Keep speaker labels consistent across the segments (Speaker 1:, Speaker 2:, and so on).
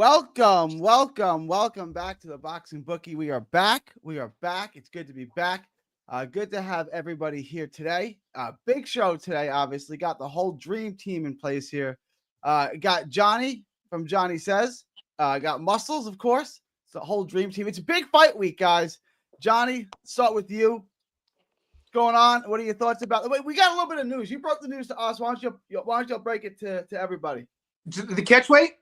Speaker 1: Welcome back to the Boxing Bookie. We are back. It's good to be back. Good to have everybody here today. Big show today, obviously. Got the whole dream team in place here. Got Johnny from Johnny Says. Got Muscles, of course. It's the whole dream team. It's a big fight week, guys. Johnny, start with you. What's going on? What are your thoughts about? Wait, we got a little bit of news. You broke the news to us. Why don't you break it to everybody?
Speaker 2: The catch weight?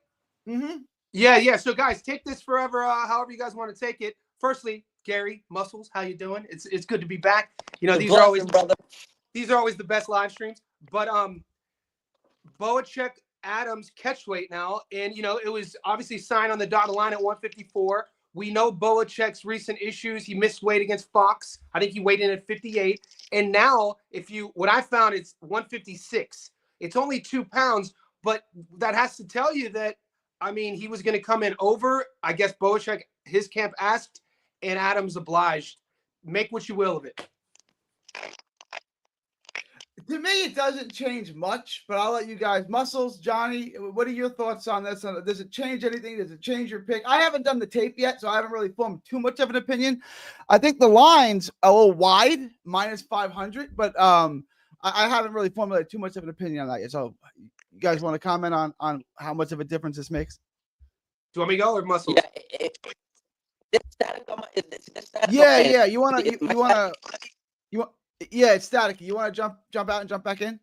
Speaker 1: Mm-hmm.
Speaker 2: Yeah. So, guys, take this forever, however you guys want to take it. Firstly, Gary, Muscles, how you doing? It's good to be back. You know, these are always the best live streams. But Bogachchuk Adams catch weight now, and it was obviously signed on the dotted line at 154. We know Bogachchuk's recent issues. He missed weight against Fox. I think he weighed in at 58. And now, what I found, it's 156. It's only 2 pounds, but that has to tell you that, he was going to come in over. I guess Bogachchuk, his camp asked, and Adams obliged. Make what you will of it.
Speaker 1: To me, it doesn't change much, but I'll let you guys. Muscles, Johnny, what are your thoughts on this? Does it change anything? Does it change your pick? I haven't done the tape yet, so I haven't really formed too much of an opinion. I think the line's a little wide, minus 500, but I haven't really formulated too much of an opinion on that yet. So you guys want to comment on how much of a difference this makes?
Speaker 2: Do you want me to go or Muscles?
Speaker 1: Yeah. You want? Yeah, it's static. You want to jump out and jump back in?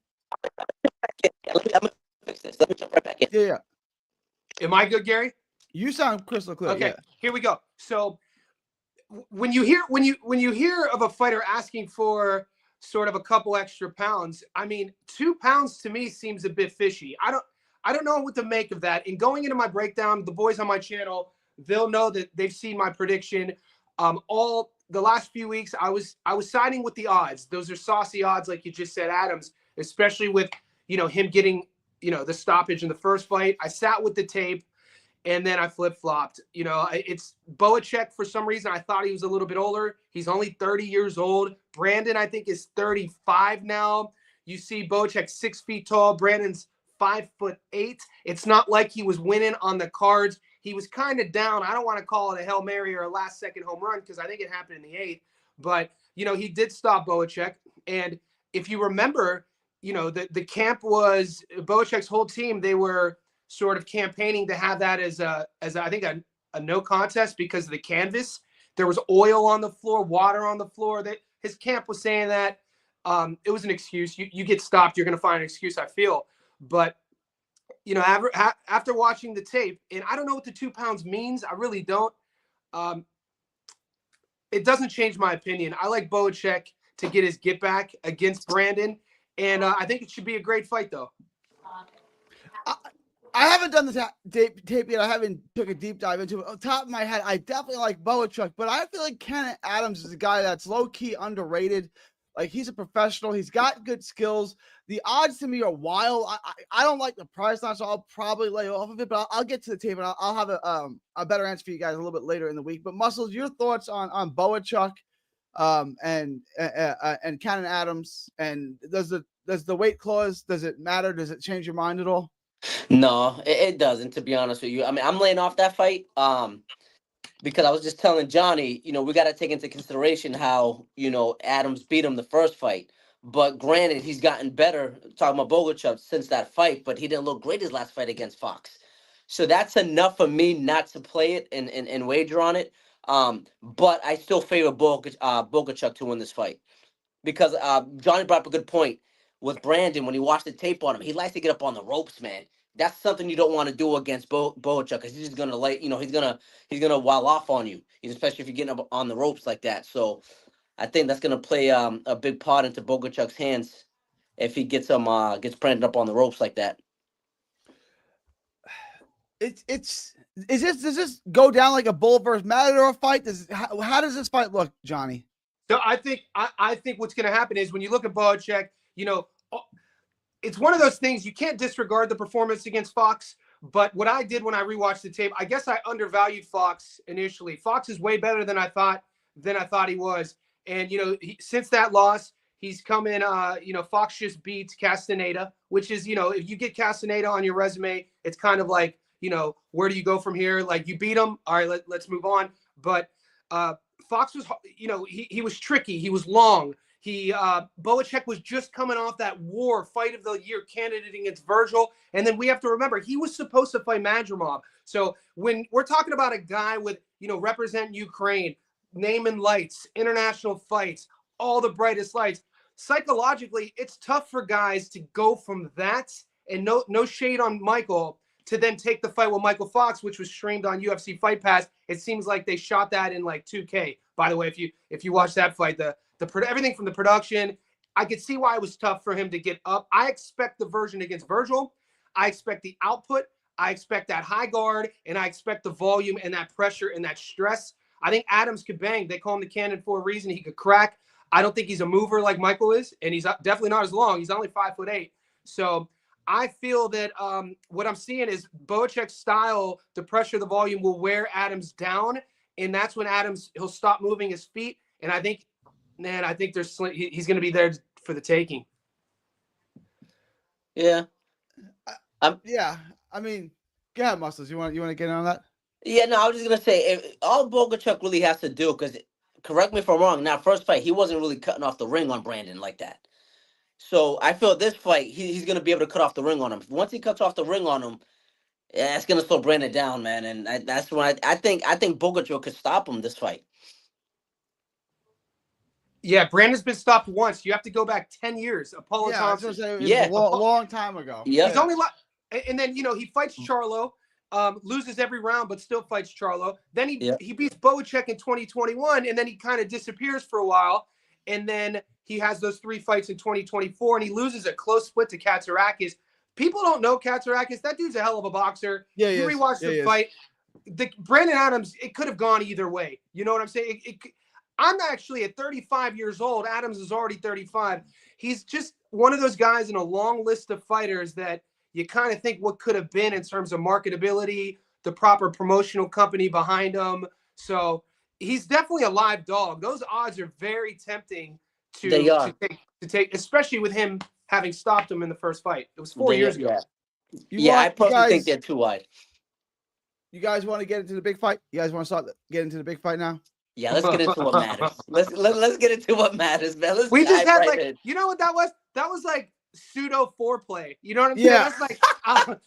Speaker 3: Let me fix this. Let me jump right back in.
Speaker 1: Yeah.
Speaker 2: Am I good, Gary?
Speaker 1: You sound crystal clear.
Speaker 2: Okay,
Speaker 1: yeah.
Speaker 2: Here we go. So when you hear of a fighter asking for sort of a couple extra pounds, 2 pounds to me seems a bit fishy. I don't know what to make of that. And going into my breakdown, the boys on my channel, they'll know that they've seen my prediction. All the last few weeks, I was siding with the odds. Those are saucy odds, like you just said, Adams, especially with him getting the stoppage in the first fight. I sat with the tape, and then I flip-flopped. It's Bogachchuk. For some reason, I thought he was a little bit older. He's only 30 years old. Brandon, I think, is 35 now. You see Bogachchuk 6 feet tall. Brandon's 5'8". It's not like he was winning on the cards. He was kind of down. I don't want to call it a Hail Mary or a last-second home run because I think it happened in the 8th. But, he did stop Bogachchuk. And if you remember, the camp was Bogachchuk's whole team. They were sort of campaigning to have that as I think a no contest because of the canvas. There was oil on the floor, water on the floor. That his camp was saying that it was an excuse. You get stopped, you're going to find an excuse, I feel. But after watching the tape, and I don't know what the 2 pounds means. I really don't. It doesn't change my opinion. I like Bogachchuk to get his get back against Brandon, and I think it should be a great fight, though.
Speaker 1: I haven't done the tape yet. I haven't took a deep dive into it. On top of my head, I definitely like Bogachchuk, but I feel like Ken Adams is a guy that's low-key underrated. Like, he's a professional. He's got good skills. The odds to me are wild. I don't like the price line, so I'll probably lay off of it, but I'll get to the tape, and I'll have a better answer for you guys a little bit later in the week. But, Muscles, your thoughts on Bogachchuk and Ken Adams, and does the weight clause, does it matter? Does it change your mind at all?
Speaker 3: No, it doesn't, to be honest with you. I'm laying off that fight because I was just telling Johnny, we got to take into consideration how, Adams beat him the first fight. But granted, he's gotten better, talking about Bogachchuk, since that fight, but he didn't look great his last fight against Fox. So that's enough for me not to play it and wager on it. But I still favor Bogachchuk to win this fight because Johnny brought up a good point with Brandon. When you watch the tape on him, he likes to get up on the ropes, man. That's something you don't want to do against Bogachchuk because he's just gonna he's gonna wall off on you, especially if you're getting up on the ropes like that. So I think that's gonna play a big part into Bogachchuk's hands if he gets Brandon up on the ropes like that.
Speaker 1: Does this go down like a Bull versus Matador fight? How does this fight look, Johnny?
Speaker 2: So I think what's going to happen is when you look at Bogachchuk, it's one of those things you can't disregard the performance against Fox. But what I did when I rewatched the tape, I guess I undervalued Fox initially. Fox is way better than I thought he was. And since that loss, he's come in. Fox just beats Castaneda, which is if you get Castaneda on your resume, it's kind of like where do you go from here? Like, you beat him. All right, let's move on. But Fox was, he was tricky. He was long. Bogachchuk was just coming off that war fight of the year candidate against Virgil. And then we have to remember, he was supposed to fight Madrimov. So when we're talking about a guy with, represent Ukraine, name and lights, international fights, all the brightest lights, psychologically, it's tough for guys to go from that, and no shade on Michael, to then take the fight with Michael Fox, which was streamed on UFC Fight Pass. It seems like they shot that in like 2K. By the way, if you watch that fight, everything from the production, I could see why it was tough for him to get up. I expect the version against Virgil. I expect the output. I expect that high guard, and I expect the volume and that pressure and that stress. I think Adams could bang. They call him the cannon for a reason. He could crack. I don't think he's a mover like Michael is, and he's definitely not as long. He's only 5'8". So I feel that what I'm seeing is Bogachchuk's style, the pressure, the volume will wear Adams down, and that's when he'll stop moving his feet. And I think he's going to be there for the taking.
Speaker 3: Yeah.
Speaker 1: Yeah. I mean, go ahead, Muscles. You want to get in on that?
Speaker 3: Yeah, no, I was just going to say, all Bogachchuk really has to do, because, correct me if I'm wrong, now, first fight, he wasn't really cutting off the ring on Brandon like that. So I feel this fight, he's going to be able to cut off the ring on him. Once he cuts off the ring on him, it's going to slow Brandon down, man. And that's when I think Bogachchuk could stop him this fight.
Speaker 2: Yeah, Brandon's been stopped once. You have to go back 10 years. Apollo Thompson.
Speaker 1: It was a long time ago.
Speaker 3: Yeah.
Speaker 2: He's only and then, he fights Charlo, loses every round, but still fights Charlo. Then he beats Bogachchuk in 2021, and then he kind of disappears for a while. And then he has those 3 fights in 2024, and he loses a close split to Katsarakis. People don't know Katsarakis. That dude's a hell of a boxer.
Speaker 1: Yeah,
Speaker 2: you rewatch the fight. Brandon Adams, it could have gone either way. You know what I'm saying? I'm actually at 35 years old. Adams is already 35. He's just one of those guys in a long list of fighters that you kind of think what could have been in terms of marketability, the proper promotional company behind him. So he's definitely a live dog. Those odds are very tempting to take, especially with him having stopped him in the first fight. It was 4 years ago.
Speaker 3: I personally think they're too wide.
Speaker 1: You guys want to get into the big fight? You guys want to start get into the big fight now?
Speaker 3: Yeah, let's get into what matters. Let's get into what matters, man.
Speaker 2: We just had you know what that was? That was like pseudo foreplay. You know what I'm saying? That's like I'll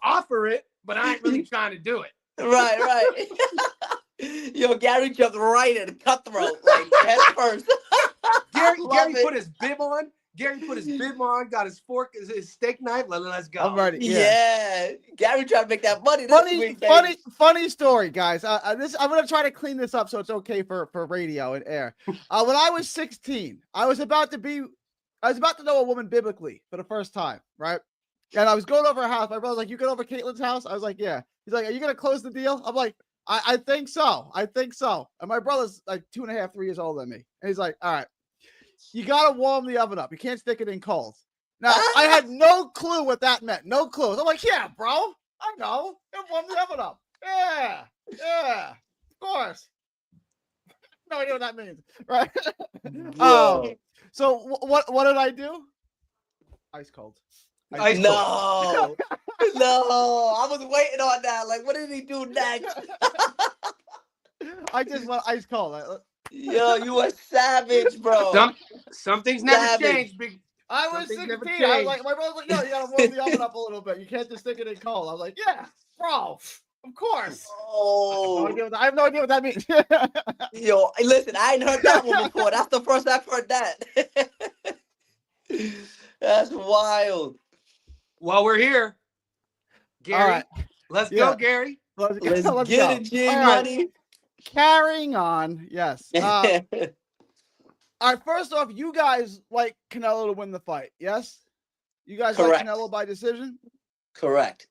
Speaker 2: offer it, but I ain't really trying to do it.
Speaker 3: Right. Yo, Gary jumped right in cutthroat, like head first.
Speaker 2: Gary put his bib on. Got his fork, his steak knife. Let's go.
Speaker 1: I'm ready.
Speaker 3: Yeah. Gary trying to make that money.
Speaker 1: Funny story, guys. I'm gonna try to clean this up so it's okay for radio and air. When I was 16, I was about to know a woman biblically for the first time, right? And I was going over her house. My brother's like, "You going over Caitlin's house?" I was like, "Yeah." He's like, "Are you gonna close the deal?" I'm like, I think so. And my brother's like 2.5, 3 years older than me. And he's like, "All right, you got to warm the oven up. You can't stick it in cold." Now, I had no clue what that meant. No clue. I'm like, "Yeah, bro, I know. Warm the oven up." Yeah, of course. No idea what that means, right? So what did I do? Ice cold.
Speaker 3: No. I was waiting on that. Like, what did he do next?
Speaker 1: I just went ice cold.
Speaker 3: Yo, you a savage, bro.
Speaker 2: Some things never change.
Speaker 1: I was 16. I was like, my brother's like, "No, you gotta warm the oven up a little bit. You can't just stick it in cold." I was like, "Yeah, bro, of course."
Speaker 3: Oh,
Speaker 1: I have no idea what that means.
Speaker 3: Yo, listen, I ain't heard that one before. That's the first I've heard that. That's wild.
Speaker 2: While we're here, Gary,
Speaker 1: all right.
Speaker 2: Let's go, Gary.
Speaker 3: Let's get it, G Money.
Speaker 1: Carrying on, yes. All right, first off, you guys like Canelo to win the fight, yes? You guys like Canelo by decision?
Speaker 3: Correct.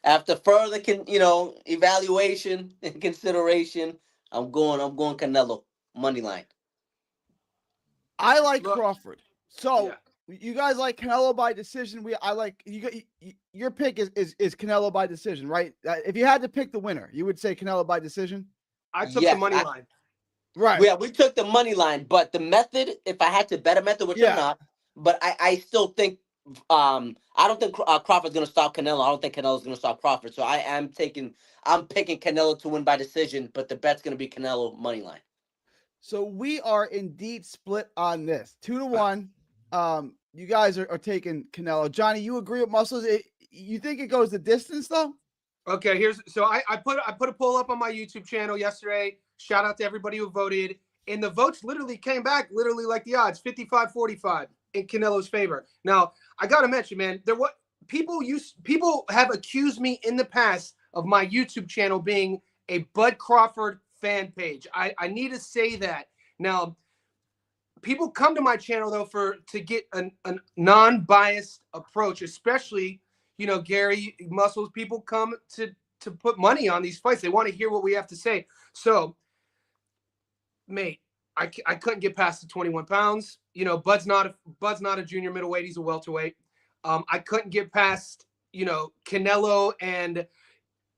Speaker 3: After further, evaluation and consideration, I'm going Canelo money line.
Speaker 1: I like Crawford. So you guys like Canelo by decision. I like your pick is Canelo by decision, right? If you had to pick the winner, you would say Canelo by decision.
Speaker 2: I took the money line.
Speaker 1: Right.
Speaker 3: Yeah, we took the money line, but the method, if I had to bet a method, which I'm not, but I still think I don't think Crawford's gonna stop Canelo. I don't think Canelo's gonna stop Crawford. So I'm picking Canelo to win by decision, but the bet's gonna be Canelo money line.
Speaker 1: So we are indeed split on this 2-1. You guys are taking Canelo. Johnny, you agree with Muscles? You think it goes the distance though?
Speaker 2: Okay, I put a poll up on my YouTube channel yesterday. Shout out to everybody who voted. And the votes literally came back like the odds, 55-45 in Canelo's favor. Now, I gotta mention, man, people have accused me in the past of my YouTube channel being a Bud Crawford fan page. I need to say that. Now, people come to my channel though to get a non-biased approach, especially, you know, Gary, Muscles, people come to put money on these fights. They want to hear what we have to say. So, mate, I couldn't get past the 21 pounds. You know, Bud's not a junior middleweight. He's a welterweight. I couldn't get past, you know, Canelo and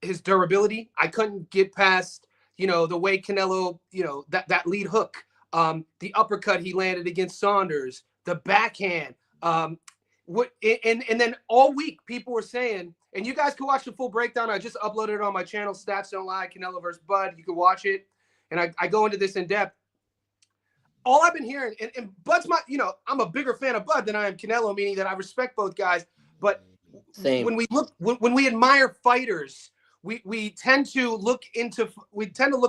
Speaker 2: his durability. I couldn't get past, you know, the way Canelo, you know, that lead hook, the uppercut he landed against Saunders, the backhand. And then all week people were saying, and you guys can watch the full breakdown. I just uploaded it on my channel, Stats Don't Lie, Canelo versus Bud. You can watch it. And I go into this in depth. All I've been hearing, and Bud's I'm a bigger fan of Bud than I am Canelo, meaning that I respect both guys. But
Speaker 3: Same.
Speaker 2: when we admire fighters, we tend to look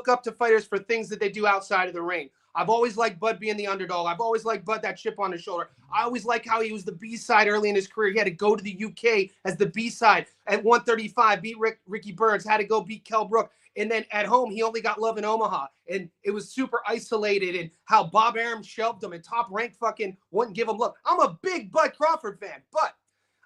Speaker 2: up to fighters for things that they do outside of the ring. I've always liked Bud being the underdog. I've always liked Bud, that chip on his shoulder. I always liked how he was the B-side early in his career. He had to go to the UK as the B-side at 135, beat Ricky Burns, had to go beat Kell Brook. And then at home, he only got love in Omaha. And it was super isolated, and how Bob Arum shelved him and Top Rank fucking wouldn't give him love. I'm a big Bud Crawford fan, but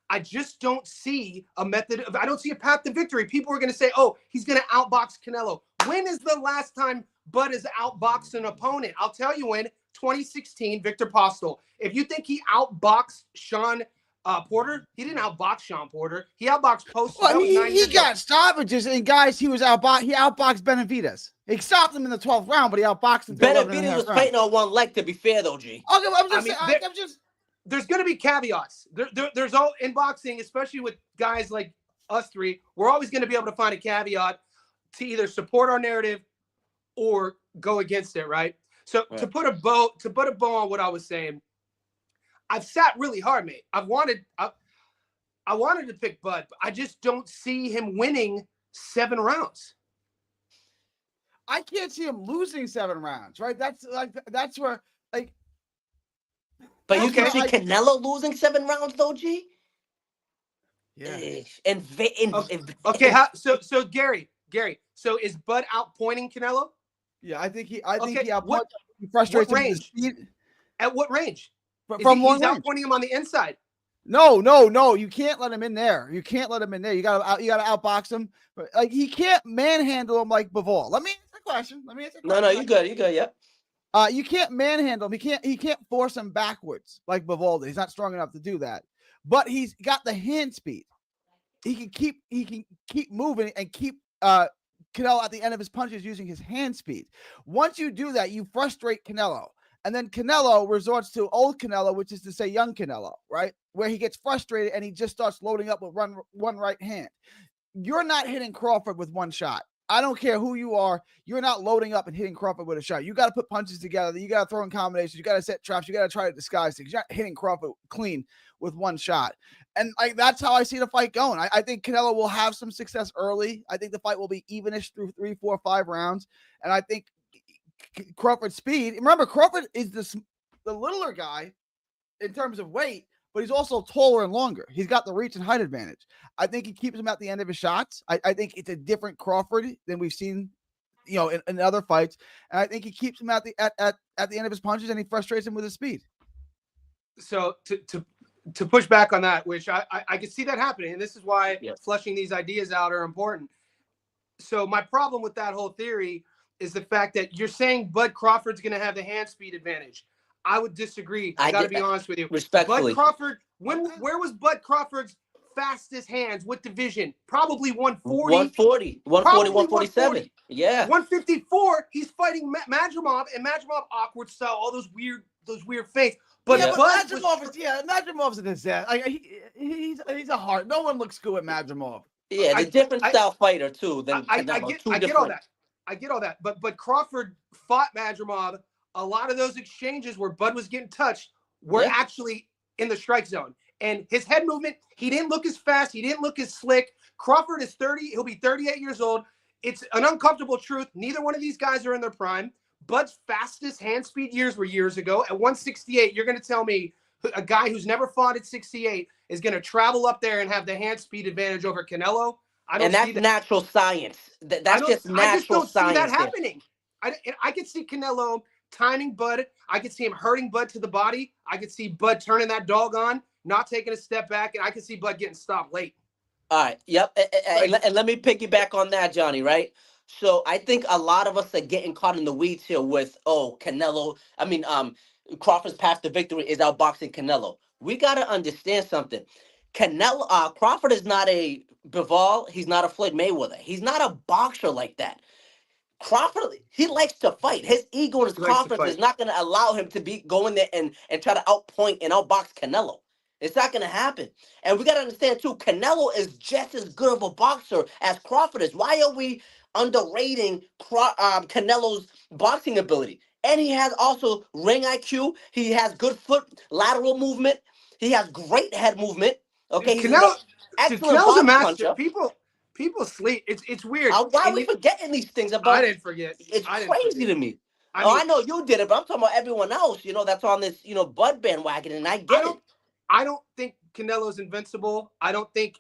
Speaker 2: I just don't see a I don't see a path to victory. People are going to say, oh, he's going to outbox Canelo. When is the last time Bud has outboxed an opponent? I'll tell you when. 2016, Victor Postel. If you think he outboxed Sean Porter, he didn't outbox Sean Porter. He outboxed Postel.
Speaker 1: Well, he got stoppages, and guys, he outboxed Benavidez. He stopped him in the 12th round, but he outboxed him.
Speaker 3: Benavidez was fighting on one leg, to be fair, though, G.
Speaker 1: Okay, I'm just
Speaker 2: there's going to be caveats. There's all in boxing, especially with guys like us three. We're always going to be able to find a caveat to either support our narrative or go against it, right? So right. to put a bow on what I was saying, I've sat really hard, mate. I wanted to pick Bud, but I just don't see him winning 7 rounds.
Speaker 1: I can't see him losing 7 rounds, right? That's where.
Speaker 3: But you can see Canelo losing 7 rounds, though, G.
Speaker 1: Yeah.
Speaker 2: So Gary. So is Bud outpointing Canelo?
Speaker 1: Yeah, I think he outpoints. He frustrates him with the speed.
Speaker 2: At what range?
Speaker 1: From long
Speaker 2: range. He's outpointing him on the inside.
Speaker 1: No. You can't let him in there. You gotta outbox him. Like, he can't manhandle him like Bivol. Let me answer the question.
Speaker 3: No, you good. Yep.
Speaker 1: You can't manhandle him. He can't force him backwards like Bivol. He's not strong enough to do that. But he's got the hand speed. He can keep moving and keep Canelo at the end of his punches using his hand speed. Once you do that, you frustrate Canelo. And then Canelo resorts to old Canelo, which is to say young Canelo, right? Where he gets frustrated and he just starts loading up with one right hand. You're not hitting Crawford with one shot. I don't care who you are. You're not loading up and hitting Crawford with a shot. You got to put punches together. You got to throw in combinations. You got to set traps. You got to try to disguise things. You're not hitting Crawford clean with one shot. And that's how I see the fight going. I think Canelo will have some success early. I think the fight will be evenish through 3, 4, 5 rounds. And I think Crawford's speed. Remember, Crawford is the littler guy in terms of weight, but he's also taller and longer. He's got the reach and height advantage. I think he keeps him at the end of his shots. I think it's a different Crawford than we've seen, in other fights. And I think he keeps him at the end of his punches, and he frustrates him with his speed.
Speaker 2: So to push back on that, which I can see that happening, and this is why fleshing these ideas out are important. So my problem with that whole theory is the fact that you're saying Bud Crawford's going to have the hand speed advantage. I would disagree. I got to be honest with you.
Speaker 3: Respectfully.
Speaker 2: Bud Crawford, where was Bud Crawford's fastest hands? What division? Probably 140.
Speaker 3: 147. Yeah.
Speaker 2: 154, he's fighting Madrimov, and Madrimov awkward style, all those weird those weird feints. But
Speaker 1: yeah,
Speaker 2: Bud
Speaker 1: Madramov's a disaster. Like, he's a heart. No one looks good with Madrimov.
Speaker 3: Yeah, it's a different style fighter too than Canelo.
Speaker 2: I get all that. I get all that. But Crawford fought Madrimov. A lot of those exchanges where Bud was getting touched were actually in the strike zone. And his head movement, he didn't look as fast. He didn't look as slick. Crawford is 30. He'll be 38 years old. It's an uncomfortable truth. Neither one of these guys are in their prime. Bud's fastest hand speed years were years ago. At 168, you're going to tell me a guy who's never fought at 68 is going to travel up there and have the hand speed advantage over Canelo?
Speaker 3: And that's natural science. That's just natural science.
Speaker 2: I just don't see that happening. I could see Canelo timing Bud. I could see him hurting Bud to the body. I could see Bud turning that dog on, not taking a step back, and I could see Bud getting stopped late.
Speaker 3: All right. Yep. And let me piggyback on that, Johnny, right? So I think a lot of us are getting caught in the weeds here with, Canelo. Crawford's path to victory is outboxing Canelo. We got to understand something. Crawford is not a Bivol. He's not a Floyd Mayweather. He's not a boxer like that. Crawford, he likes to fight. His ego and his confidence is not going to allow him to go in there and try to outpoint and outbox Canelo. It's not going to happen. And we got to understand, too, Canelo is just as good of a boxer as Crawford is. Why are we underrating Canelo's boxing ability? And he has also ring IQ. He has good lateral movement. He has great head movement. Okay,
Speaker 2: Canelo's a master.
Speaker 3: Puncher.
Speaker 2: People sleep. It's weird.
Speaker 3: Why are we forgetting these things about?
Speaker 2: I didn't forget.
Speaker 3: It's crazy to me. I know you did it, but I'm talking about everyone else. That's on this, Bud bandwagon, and I get it.
Speaker 2: I don't think Canelo's invincible. I don't think,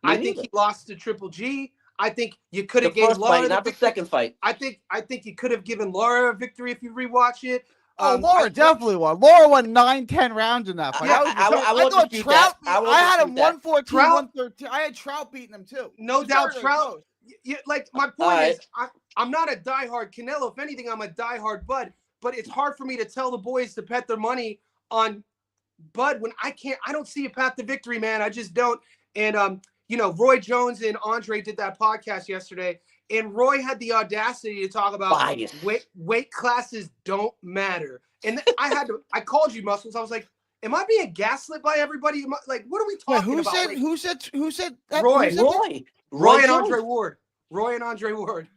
Speaker 2: I think he lost to Triple G. I think you could have given Lara
Speaker 3: not the second fight.
Speaker 2: I think you could have given Lara a victory if you rewatch it.
Speaker 1: Laura definitely won. Laura won 9-10 rounds in that fight. I had him 114, 113. I had Trout beating him too.
Speaker 2: No doubt, Trout. My point is, I'm not a diehard Canelo. If anything, I'm a diehard Bud. But it's hard for me to tell the boys to bet their money on Bud when I don't see a path to victory, man. I just don't. And Roy Jones and Andre did that podcast yesterday, and Roy had the audacity to talk about weight classes don't matter. And I called you, Muscles. I was like, am I being gaslit by everybody? Like, what are we talking about?
Speaker 1: Who said that?
Speaker 2: Roy and
Speaker 3: Jones.
Speaker 2: Andre Ward. Roy and Andre Ward.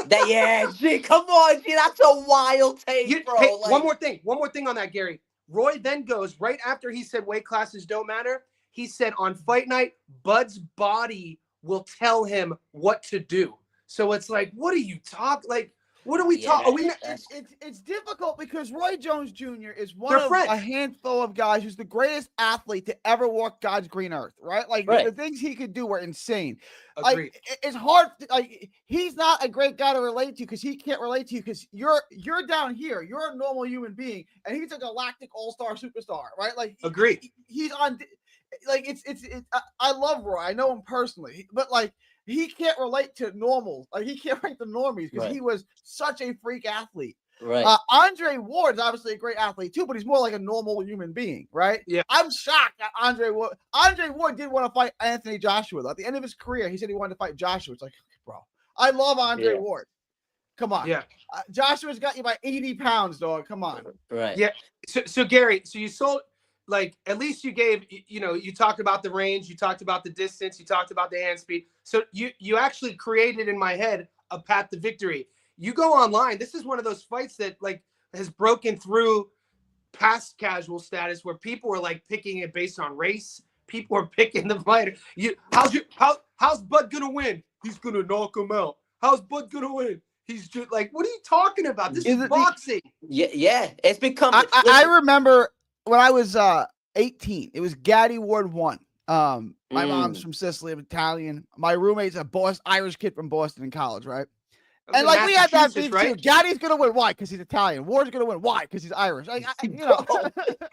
Speaker 3: Gee, come on, G, that's a wild take, bro.
Speaker 2: Hey, one more thing on that, Gary. Roy then goes, right after he said weight classes don't matter, he said on fight night, Bud's body will tell him what to do. So it's like, what are you talking? Like, what are we talking?
Speaker 1: It's difficult because Roy Jones Jr. is one of a handful of guys who's the greatest athlete to ever walk God's green earth, right? Like the things he could do were insane.
Speaker 2: Agreed.
Speaker 1: Like it's hard. Like he's not a great guy to relate to because he can't relate to you because you're down here. You're a normal human being, and he's a galactic all-star superstar, right? Like
Speaker 2: agreed.
Speaker 1: He's on. Like I love Roy. I know him personally, but like he can't relate to normals. Like he can't relate to normies because he was such a freak athlete.
Speaker 3: Right.
Speaker 1: Andre Ward is obviously a great athlete too, but he's more like a normal human being, right?
Speaker 2: Yeah.
Speaker 1: I'm shocked that Andre Ward did want to fight Anthony Joshua. Though. At the end of his career, he said he wanted to fight Joshua. It's like, bro, I love Andre Ward. Come on.
Speaker 2: Yeah.
Speaker 1: Joshua's got you by 80 pounds, dog. Come on.
Speaker 3: Right.
Speaker 2: Yeah. So Gary, so you sold. Like, at least you gave, you talked about the range, you talked about the distance, you talked about the hand speed. So you actually created in my head a path to victory. You go online. This is one of those fights that like has broken through past casual status where people are like picking it based on race. People are picking the fighter. How's Bud gonna win? He's gonna knock him out. How's Bud gonna win? He's just like, what are you talking about? This is boxing.
Speaker 3: Yeah. It's become.
Speaker 1: I remember. When I was 18, it was Gaddy Ward 1. My mom's from Sicily, I'm Italian. My roommate's a Irish kid from Boston in college, right? And like we had that beef too. Gaddy's gonna win. Why? Because he's Italian. Ward's gonna win. Why? Because he's Irish.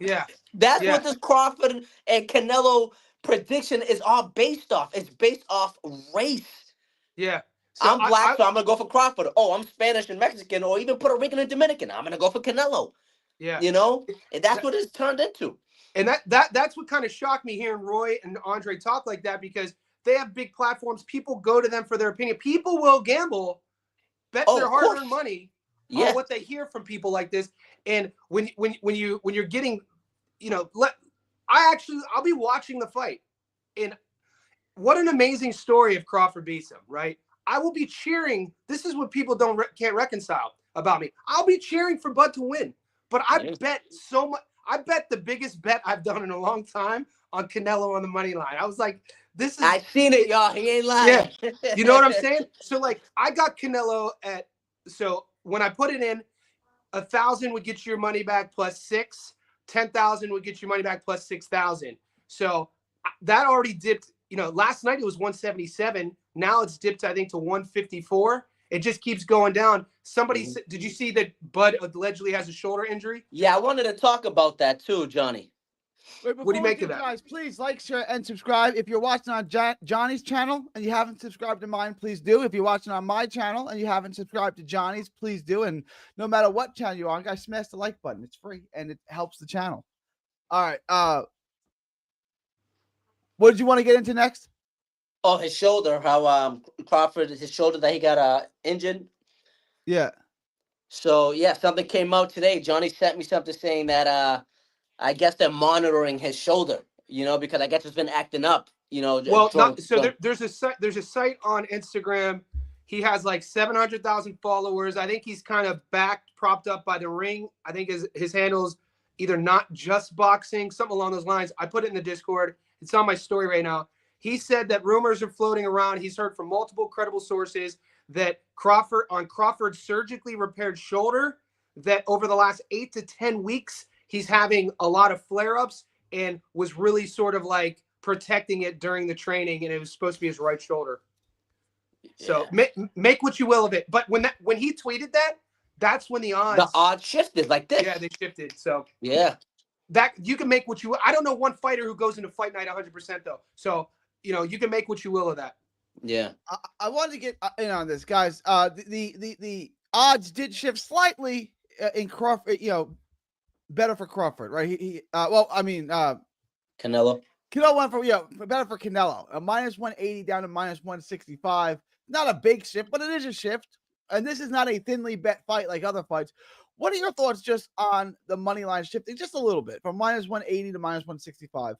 Speaker 2: Yeah.
Speaker 3: That's what this Crawford and Canelo prediction is all based off. It's based off race.
Speaker 2: Yeah.
Speaker 3: So I'm black, so I'm gonna go for Crawford. Oh, I'm Spanish and Mexican, or even Puerto Rican and Dominican. I'm gonna go for Canelo.
Speaker 2: Yeah.
Speaker 3: And that's what it's turned into.
Speaker 2: And that's what kind of shocked me hearing Roy and Andre talk like that because they have big platforms. People go to them for their opinion. People will gamble, bet their hard-earned money
Speaker 3: Yeah.
Speaker 2: what they hear from people like this. And when you're getting, I'll be watching the fight, and what an amazing story if Crawford beats him, right? I will be cheering. This is what people can't reconcile about me. I'll be cheering for Bud to win, but I bet so much. I bet the biggest bet I've done in a long time on Canelo on the money line. I was like, this is.
Speaker 3: I seen it, y'all. He ain't lying.
Speaker 2: Yeah, you know what I'm saying? So like, I got Canelo at. So when I put it in, 1,000 would get you your money back plus 6. 10,000 would get your money back plus 6,000. So that already dipped. Last night it was 177. Now it's dipped, I think, to 154. It just keeps going down. Somebody said, did you see that Bud allegedly has a shoulder injury?
Speaker 3: Yeah, I wanted to talk about that too, Johnny.
Speaker 1: Wait,
Speaker 2: What do you make of that?
Speaker 1: Guys, please like, share, and subscribe. If you're watching on Johnny's channel and you haven't subscribed to mine, please do. If you're watching on my channel and you haven't subscribed to Johnny's, please do. And no matter what channel you're on, guys, smash the like button. It's free and it helps the channel. All right. What did you want to get into next?
Speaker 3: Oh, his shoulder. How Crawford, his shoulder that he got injured.
Speaker 1: Yeah.
Speaker 3: So yeah, something came out today. Johnny sent me something saying that I guess they're monitoring his shoulder. Because I guess it's been acting up.
Speaker 2: Well, there's a site on Instagram. He has like 700,000 followers. I think he's kind of propped up by the ring. I think his handle's either Not Just Boxing, something along those lines. I put it in the Discord. It's on my story right now. He said that rumors are floating around. He's heard from multiple credible sources that Crawford's surgically repaired shoulder, that over the last 8 to 10 weeks, he's having a lot of flare-ups and was really sort of like protecting it during the training, and it was supposed to be his right shoulder. Yeah. So make what you will of it. But when he tweeted that, that's when the odds
Speaker 3: shifted like this.
Speaker 2: Yeah, they shifted. So
Speaker 3: yeah,
Speaker 2: that you can make what you will. I don't know one fighter who goes into fight night 100% though. So you can make what you will of that.
Speaker 3: Yeah.
Speaker 1: I wanted to get in on this, guys. The odds did shift slightly in Crawford. Better for Crawford, right? Canelo. Canelo went for better for Canelo. A minus 180 down to minus 165. Not a big shift, but it is a shift. And this is not a thinly bet fight like other fights. What are your thoughts just on the money line shifting just a little bit from minus 180 to minus 165?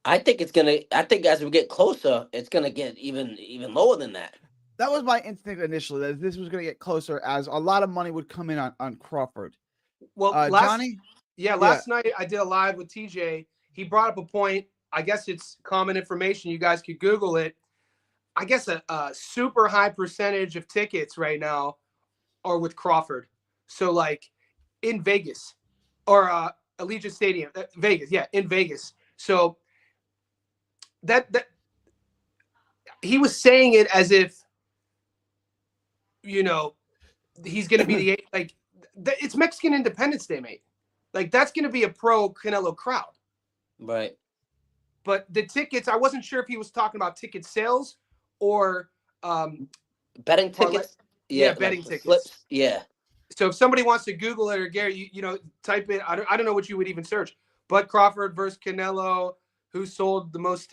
Speaker 3: I think as we get closer, it's gonna get even lower than that.
Speaker 1: That was my instinct initially, that this was gonna get closer as a lot of money would come in on Crawford.
Speaker 2: Well,
Speaker 1: Johnny?
Speaker 2: Last night I did a live with TJ. He brought up a point. I guess it's common information. You guys could Google it. I guess a super high percentage of tickets right now are with Crawford. So like in Vegas or Allegiant Stadium, Vegas. Yeah, in Vegas. So that he was saying it as if, he's going to be it's Mexican Independence Day, mate. Like that's going to be a pro Canelo crowd.
Speaker 3: Right.
Speaker 2: But the tickets, I wasn't sure if he was talking about ticket sales or
Speaker 3: betting tickets.
Speaker 2: Yeah, betting tickets.
Speaker 3: Flips. Yeah.
Speaker 2: So if somebody wants to Google it, or Gary, type it. I don't know what you would even search. Bud Crawford versus Canelo, who sold the most?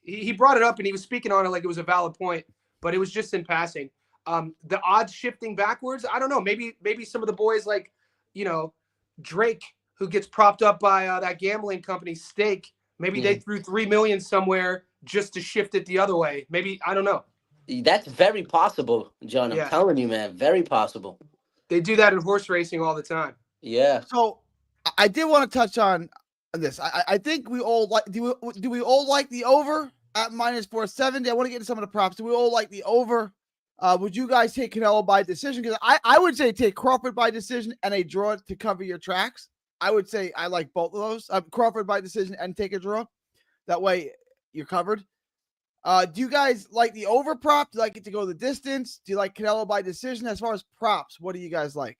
Speaker 2: He brought it up and he was speaking on it like it was a valid point, but it was just in passing. The odds shifting backwards. I don't know. Maybe some of the boys like, Drake, who gets propped up by that gambling company Stake. Maybe they threw $3 million somewhere just to shift it the other way. Maybe, I don't know.
Speaker 3: That's very possible, John. I'm telling you, man, very possible.
Speaker 2: They do that in horse racing all the time.
Speaker 3: Yeah.
Speaker 1: So I did want to touch on this. I think we all like. Do we all like the over at minus 470? I want to get into some of the props. Do we all like the over? Would you guys take Canelo by decision? Because I would say take Crawford by decision and a draw to cover your tracks. I would say I like both of those. Crawford by decision and take a draw. That way you're covered. Do you guys like the over prop? Do you like it to go the distance? Do you like Canelo by decision? As far as props, what do you guys like?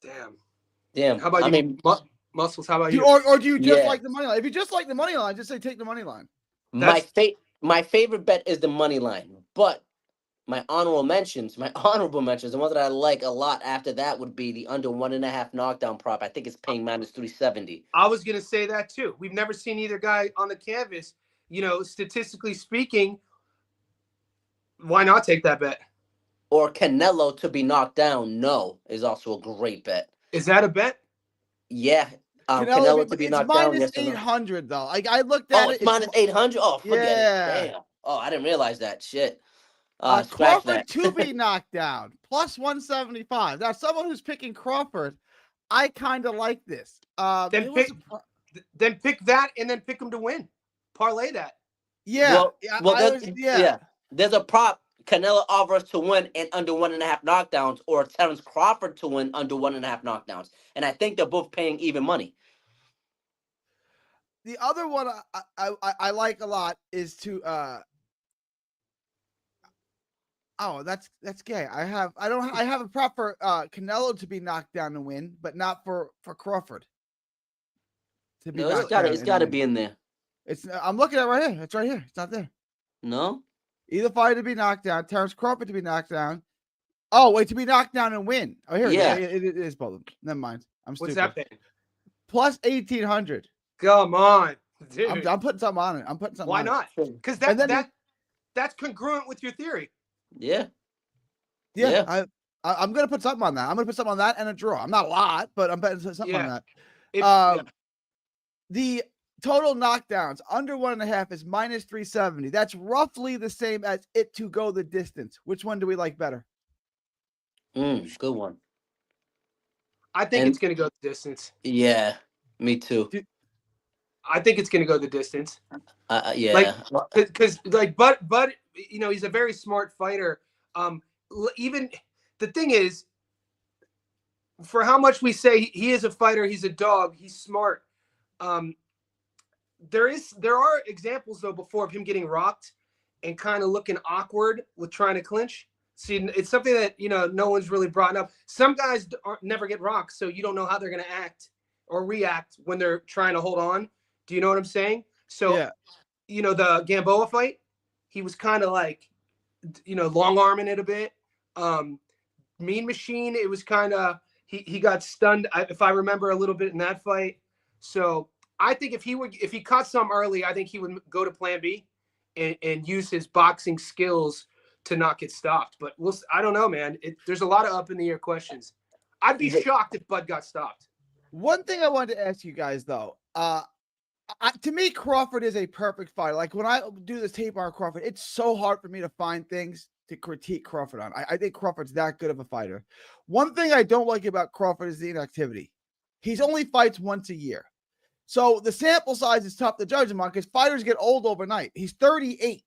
Speaker 2: Damn. How about you? Muscles, how about you?
Speaker 1: Or do you just like the money line? If you just like the money line, just say take the money line.
Speaker 3: My favorite bet is the money line, but my honorable mentions, the one that I like a lot after that would be the under 1.5 knockdown prop. I think it's paying minus 370.
Speaker 2: I was going to say that too. We've never seen either guy on the canvas. Statistically speaking, why not take that bet?
Speaker 3: or Canelo to be knocked down, no, is also a great bet.
Speaker 2: Is that a bet?
Speaker 3: Yeah.
Speaker 1: Canelo,
Speaker 3: Canelo to be
Speaker 1: it's
Speaker 3: knocked down,
Speaker 1: minus
Speaker 3: yes or no?
Speaker 1: 800 though. Like I looked
Speaker 3: Oh,
Speaker 1: at it.
Speaker 3: it's minus 800. Oh, forget it.
Speaker 1: Yeah.
Speaker 3: Damn. Oh, I didn't realize that. Shit. Scratch
Speaker 1: Crawford
Speaker 3: that.
Speaker 1: to be knocked down plus 175. Now, someone who's picking Crawford, I kind of like this.
Speaker 2: Then pick that and then pick him to win. Parlay that.
Speaker 1: Yeah.
Speaker 3: Yeah. There's a prop: Canelo Alvarez to win and under 1.5 knockdowns, or Terence Crawford to win under 1.5 knockdowns. And I think they're both paying even money.
Speaker 1: The other one I like a lot is to oh, that's gay. I have a prop for Canelo to be knocked down and win, but not for Crawford to be knocked down.
Speaker 3: It's got to be in there.
Speaker 1: I'm looking at it right here. It's right here. It's not there.
Speaker 3: No.
Speaker 1: Either fighter to be knocked down, Terence Crawford to be knocked down. Oh, wait, to be knocked down and win. Oh, here it is both of them. Never mind. I'm stupid.
Speaker 2: What's that thing?
Speaker 1: Plus 1,800.
Speaker 2: Come on, dude.
Speaker 1: I'm putting something on it.
Speaker 2: Why not? Because that's congruent with your theory.
Speaker 3: Yeah.
Speaker 1: I'm gonna put something on that. I'm gonna put something on that and a draw. I'm not a lot, but I'm betting something on that. The total knockdowns under 1.5 is minus 370. That's roughly the same as it to go the distance. Which one do we like better?
Speaker 3: Good one.
Speaker 2: I think it's gonna go the distance.
Speaker 3: Yeah, me too.
Speaker 2: I think it's gonna go the distance.
Speaker 3: Yeah.
Speaker 2: Because Bud, you know, he's a very smart fighter. Even the thing is, for how much we say he is a fighter, he's a dog, he's smart. There are examples though before of him getting rocked and kind of looking awkward with trying to clinch. See, it's something that, you know, no one's really brought up. Some guys never get rocked, so you don't know how they're going to act or react when they're trying to hold on. Do you know what I'm saying? So, you know, the Gamboa fight, he was kind of like, you know, long arming it a bit. Mean Machine, it was kind of, he got stunned, if I remember a little bit in that fight. So I think if he caught some early, I think he would go to plan B and use his boxing skills to not get stopped. But I don't know, man. There's a lot of up in the air questions. I'd be shocked if Bud got stopped.
Speaker 1: One thing I wanted to ask you guys though, to me, Crawford is a perfect fighter. Like when I do this tape on Crawford, it's so hard for me to find things to critique Crawford on. I think Crawford's that good of a fighter. One thing I don't like about Crawford is the inactivity. He's only fights once a year. So the sample size is tough to judge him on because fighters get old overnight. He's 38,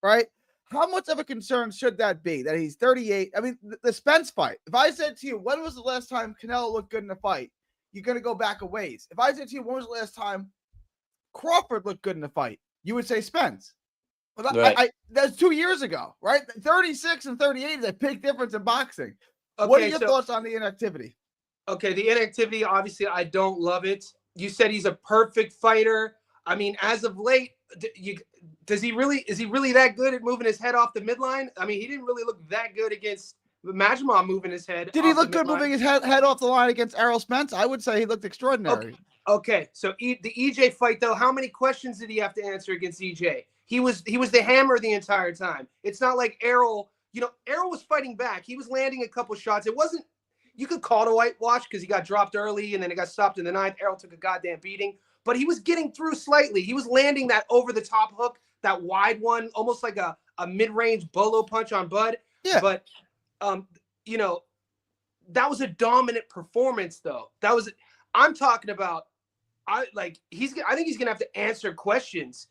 Speaker 1: right? How much of a concern should that be that he's 38? I mean, the Spence fight. If I said to you, when was the last time Canelo looked good in a fight? You're going to go back a ways. If I said to you, when was the last time Crawford looked good in a fight? You would say Spence. But right. That's 2 years ago, right? 36 and 38 is a big difference in boxing. Okay, what are your thoughts on the inactivity?
Speaker 2: Okay, the inactivity, obviously, I don't love it. You said he's a perfect fighter. I mean, as of late, is he really that good at moving his head off the midline? I mean, he didn't really look that good against Majmah moving his head.
Speaker 1: Did he look good moving his head off the line against Errol Spence? I would say he looked extraordinary.
Speaker 2: Okay. So the EJ fight, though, how many questions did he have to answer against EJ? He was the hammer the entire time. It's not like Errol, you know, Errol was fighting back. He was landing a couple shots. It wasn't, you could call it a whitewash because he got dropped early and then it got stopped in the ninth. Errol took a goddamn beating, but he was getting through slightly. He was landing that over-the-top hook, that wide one, almost like a mid-range bolo punch on Bud.
Speaker 1: Yeah.
Speaker 2: But, you know, that was a dominant performance, though. I'm talking about, I think he's going to have to answer questions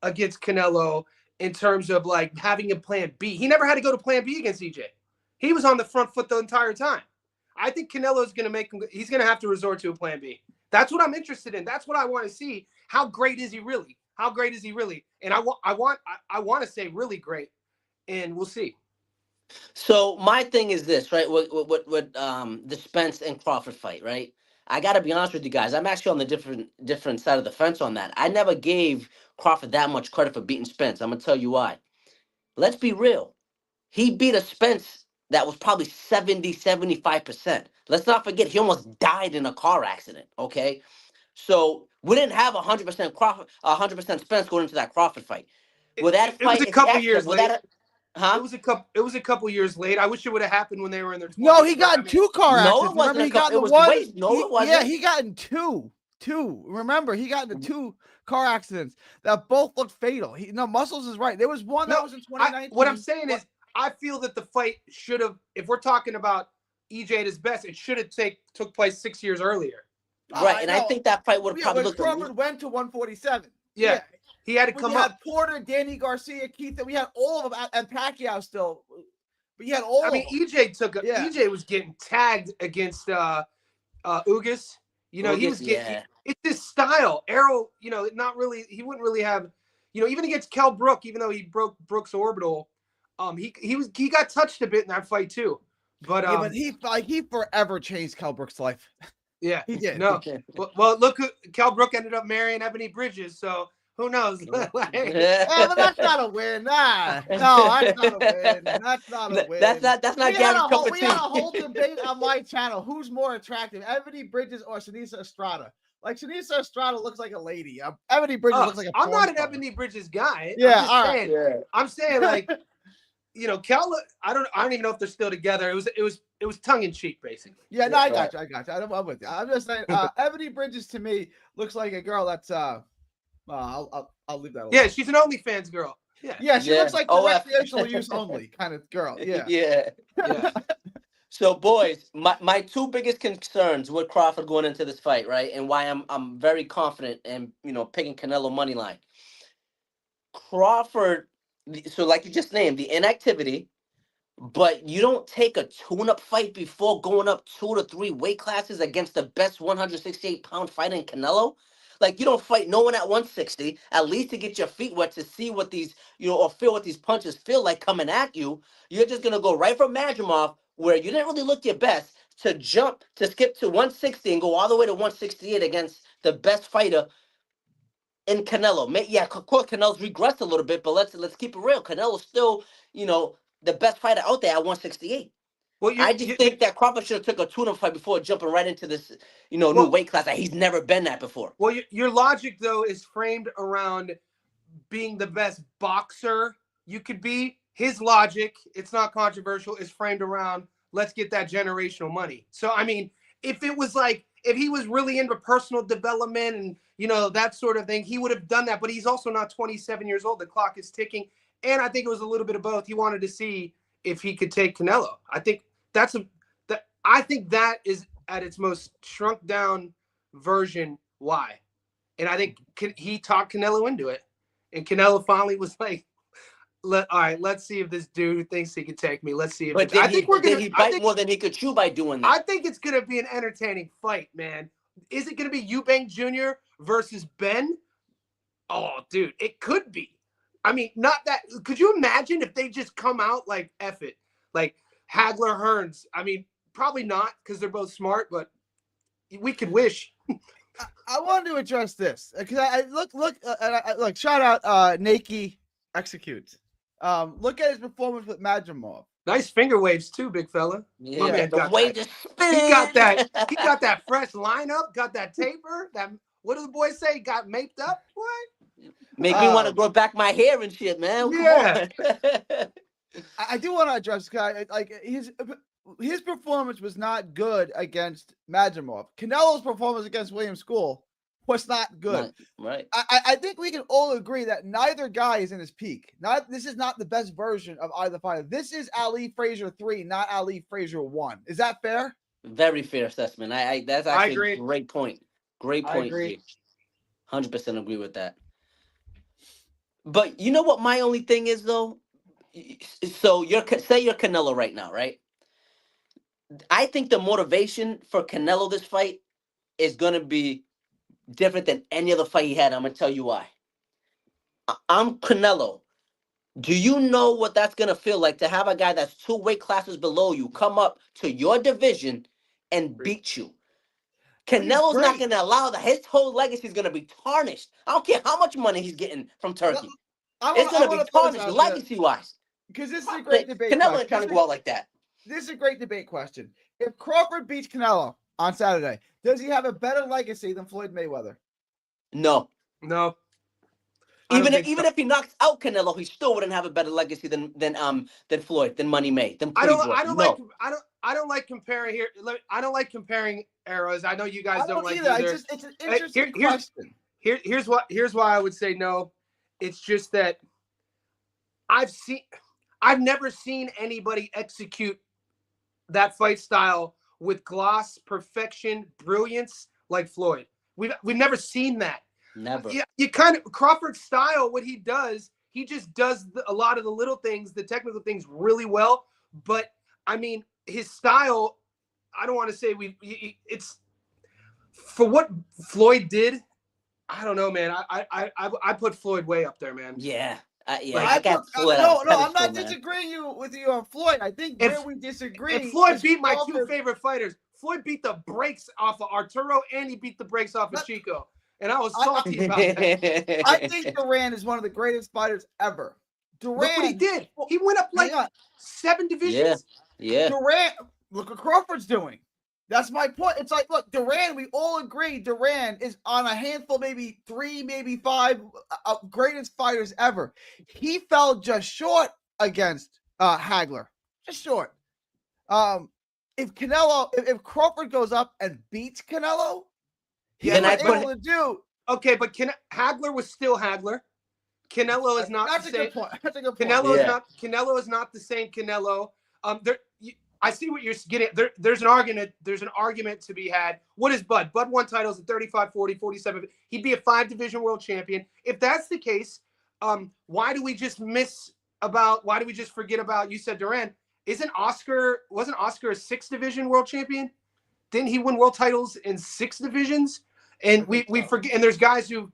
Speaker 2: against Canelo in terms of, like, having a plan B. He never had to go to plan B against EJ. He was on the front foot the entire time. I think Canelo is going to he's going to have to resort to a plan B. That's what I'm interested in. That's what I want to see. How great is he really? How great is he really? And I want to say really great, and we'll see.
Speaker 3: So my thing is this, right? With the Spence and Crawford fight, right? I got to be honest with you guys. I'm actually on the different side of the fence on that. I never gave Crawford that much credit for beating Spence. I'm going to tell you why. Let's be real. He beat a Spence that was probably 70-75%. Let's not forget he almost died in a car accident, okay? So we didn't have 100% Crawford, 100% Spence going into that Crawford fight.
Speaker 2: It was a couple years later.
Speaker 3: Huh?
Speaker 2: It was a couple years late. I wish it would have happened when they were in their 20s.
Speaker 1: No, he got in 2 car
Speaker 3: No,
Speaker 1: accidents.
Speaker 3: it wasn't
Speaker 1: Remember,
Speaker 3: a
Speaker 1: he got
Speaker 3: couple.
Speaker 1: in the
Speaker 3: It was
Speaker 1: one.
Speaker 3: wait, no, it wasn't.
Speaker 1: Yeah, he got in two. Remember, he got into 2 car accidents that both looked fatal. Muscles is right. There was one that was in 2019.
Speaker 2: What I'm saying is, I feel that the fight should have. If we're talking about EJ at his best, it should have took place 6 years earlier.
Speaker 3: Right, and I think that fight would probably look.
Speaker 1: Crawford went to 147.
Speaker 2: Yeah. He had to come
Speaker 1: up. We had
Speaker 2: up.
Speaker 1: Porter, Danny Garcia, Keith. We had all of them, and Pacquiao still. But you had all.
Speaker 2: I mean, EJ was getting tagged against Ugas. You know, he was getting. It's his style. Arrow. You know, not really. He wouldn't really have. You know, even against Kell Brook, even though he broke Brook's orbital, he got touched a bit in that fight too. But
Speaker 1: he forever changed Kell Brook's life.
Speaker 2: Yeah,
Speaker 1: he did.
Speaker 2: No, well, look, Kell Brook ended up marrying Ebony Bridges, so who knows?
Speaker 1: But that's not a win. Nah. No, that's not a win. That's not a win. That's not Gary's cup of tea. We had a whole debate on my channel. Who's more attractive, Ebony Bridges or Shanisa Estrada? Like, Shanisa Estrada looks like a lady. Ebony Bridges looks like a porn
Speaker 2: I'm not an
Speaker 1: star.
Speaker 2: Ebony Bridges guy.
Speaker 1: Yeah,
Speaker 2: I'm saying like, you know, Kell. I don't even know if they're still together. It was tongue in cheek, basically.
Speaker 1: Yeah, no, I got you. I'm with you. I'm just saying, Ebony Bridges to me looks like a girl that's I'll leave that alone.
Speaker 2: Yeah, she's an OnlyFans girl.
Speaker 1: Yeah, she looks like the recreational use only kind of girl. Yeah.
Speaker 3: Yeah. So, boys, my 2 biggest concerns with Crawford going into this fight, right, and why I'm very confident in, you know, picking Canelo money line. Crawford, so like you just named, the inactivity, but you don't take a tune-up fight before going up 2 to 3 weight classes against the best 168-pound fighter in Canelo. Like, you don't fight no one at 160, at least to get your feet wet, to see what these, you know, or feel what these punches feel like coming at you. You're just going to go right from Madrimov, where you didn't really look your best, to skip to 160 and go all the way to 168 against the best fighter in Canelo. Yeah, of course, Canelo's regressed a little bit, but let's keep it real. Canelo's still, you know, the best fighter out there at 168. Well, I just think that Crawford should have took a tune-up fight before jumping right into this, you know, new weight class that he's never been at before.
Speaker 2: Well, your logic, though, is framed around being the best boxer you could be. His logic, it's not controversial, is framed around, let's get that generational money. So, I mean, if he was really into personal development and, you know, that sort of thing, he would have done that. But he's also not 27 years old. The clock is ticking. And I think it was a little bit of both. He wanted to see if he could take Canelo. I think that is at its most shrunk down version why. And I think he talked Canelo into it. And Canelo finally was like, all right, let's see if this dude thinks he can take me. Let's see if
Speaker 3: he bite more than he could chew by doing that.
Speaker 2: I think it's gonna be an entertaining fight, man. Is it gonna be Eubank Jr. versus Ben? Oh, dude, it could be. I mean, not that. Could you imagine if they just come out like F it, like Hagler Hearns? I mean, probably not because they're both smart, but we could wish.
Speaker 1: I wanted to address this because I look. Shout out Nike Execute. Look at his performance with Madrimov.
Speaker 2: Nice finger waves too, big fella.
Speaker 3: Yeah, man the way to spin.
Speaker 2: He got that fresh lineup. Got that taper. That what do the boys say? Got maped up. What?
Speaker 3: Make me want to grow back my hair and shit, man.
Speaker 2: Yeah.
Speaker 1: I do want to address like his performance was not good against Madrimov. Canelo's performance against William School was not good.
Speaker 3: Right.
Speaker 1: I think we can all agree that neither guy is in his peak. This is not the best version of either fighter. This is Ali Frazier 3, not Ali Frazier 1. Is that fair?
Speaker 3: Very fair assessment. That's actually a great point. Great point. I agree. 100% agree with that. But you know what my only thing is though? So you're Canelo right now, right? I think the motivation for Canelo this fight is going to be different than any other fight he had. I'm going to tell you why. I'm Canelo. Do you know what that's going to feel like to have a guy that's 2 weight classes below you come up to your division and beat you? Canelo's not going to allow that. His whole legacy is going to be tarnished. I don't care how much money he's getting from Turkey. It's going to be tarnished legacy-wise.
Speaker 1: Because this is a great debate.
Speaker 3: Canelo ain't trying to go out like that.
Speaker 1: This is a great debate question. If Crawford beats Canelo on Saturday, does he have a better legacy than Floyd Mayweather?
Speaker 3: No. Even if he knocks out Canelo, he still wouldn't have a better legacy than Floyd, than Money May, than Pretty Boy.
Speaker 2: I don't like comparing here. I don't like comparing eras. I know you guys don't like
Speaker 1: either.
Speaker 2: either.
Speaker 1: It's an interesting question.
Speaker 2: Here's why I would say no. It's just that I've never seen anybody execute that fight style with gloss, perfection, brilliance like Floyd. We've never seen that.
Speaker 3: Never.
Speaker 2: Yeah, you kind of Crawford's style. What he does, he just does a lot of the little things, the technical things, really well. But I mean, his style. I don't want to say it's for what Floyd did. I don't know, man. I put Floyd way up there, man.
Speaker 3: Yeah.
Speaker 1: I got Floyd. No, I'm not disagreeing with you on Floyd. I think where we disagree.
Speaker 2: And Floyd beat my two favorite fighters. Floyd beat the brakes off of Arturo, and he beat the brakes off of Chico. And I was salty about that.
Speaker 1: I think Duran is one of the greatest fighters ever. Duran,
Speaker 2: look what he did. He went up like 7 divisions.
Speaker 3: Yeah.
Speaker 1: Duran, look what Crawford's doing. That's my point. It's like, look, Duran, we all agree Duran is on a handful, maybe 3, maybe 5 greatest fighters ever. He fell just short against Hagler. Just short. If Crawford goes up and beats Canelo, he's able to do.
Speaker 2: Okay, but Hagler was still Hagler. Canelo is not the same.
Speaker 1: Good point. That's a good point.
Speaker 2: Canelo is not the same Canelo. I see what you're getting. There's an argument to be had. What is Bud? Bud won titles at 35, 40, 47. He'd be a 5-division world champion. If that's the case, why do we just forget about, you said Duran, wasn't Oscar a 6-division world champion? Didn't he win world titles in 6 divisions? And we forget, and there's guys who,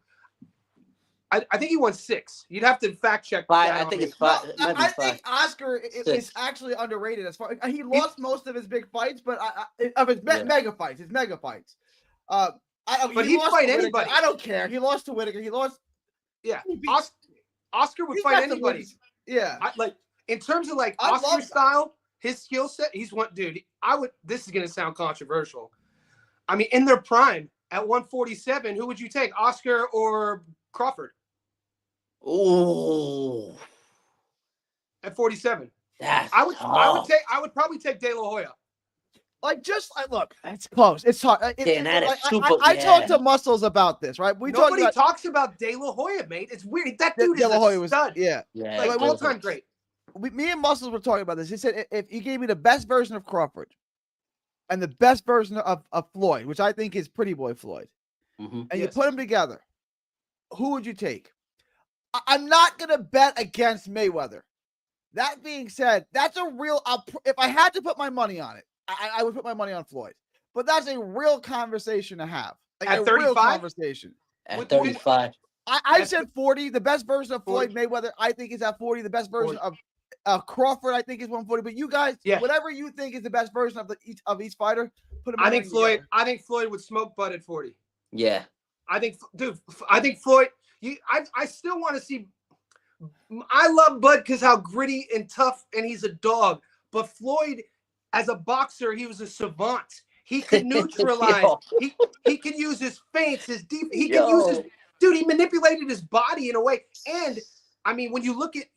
Speaker 2: I think he won 6. You'd have to fact check.
Speaker 3: 5. I think it's 5.
Speaker 1: I think Oscar is actually underrated as far. He lost most of his big fights, but of his mega fights,
Speaker 2: but he'd fight anybody.
Speaker 1: I don't care. He lost to Whitaker. He lost.
Speaker 2: Yeah, Oscar would fight anybody.
Speaker 1: Yeah,
Speaker 2: in terms of Oscar style, his skill set. He's one dude. This is gonna sound controversial. I mean, in their prime at 147, who would you take, Oscar or Crawford?
Speaker 3: Oh,
Speaker 2: at 47,
Speaker 3: I
Speaker 2: would probably take De La Hoya.
Speaker 1: Look, it's close. It's hard. I talked to Muscles about this, right?
Speaker 2: Nobody talks about De La Hoya, mate. It's weird. That dude is a stud.
Speaker 1: Yeah.
Speaker 2: All-time great.
Speaker 1: Me and Muscles were talking about this. He said if he gave me the best version of Crawford and the best version of Floyd, which I think is Pretty Boy Floyd, and you put them together, who would you take? I'm not going to bet against Mayweather. That being said, that's a real. If I had to put my money on it, I would put my money on Floyd. But that's a real conversation to have.
Speaker 2: At 35?
Speaker 1: Real conversation.
Speaker 3: At 35.
Speaker 1: I said 40. The best version of Floyd Mayweather, I think, is at 40. The best version of Crawford, I think, is 140. But you guys, whatever you think is the best version of each fighder, put them.
Speaker 2: I think Floyd would smoke Bud at 40.
Speaker 3: Yeah.
Speaker 2: I think Floyd. I still want to see. I love Bud because how gritty and tough, and he's a dog. But Floyd, as a boxer, he was a savant. He could neutralize. he could use his feints, his deep. He could use his. Dude, he manipulated his body in a way. And I mean, when you look at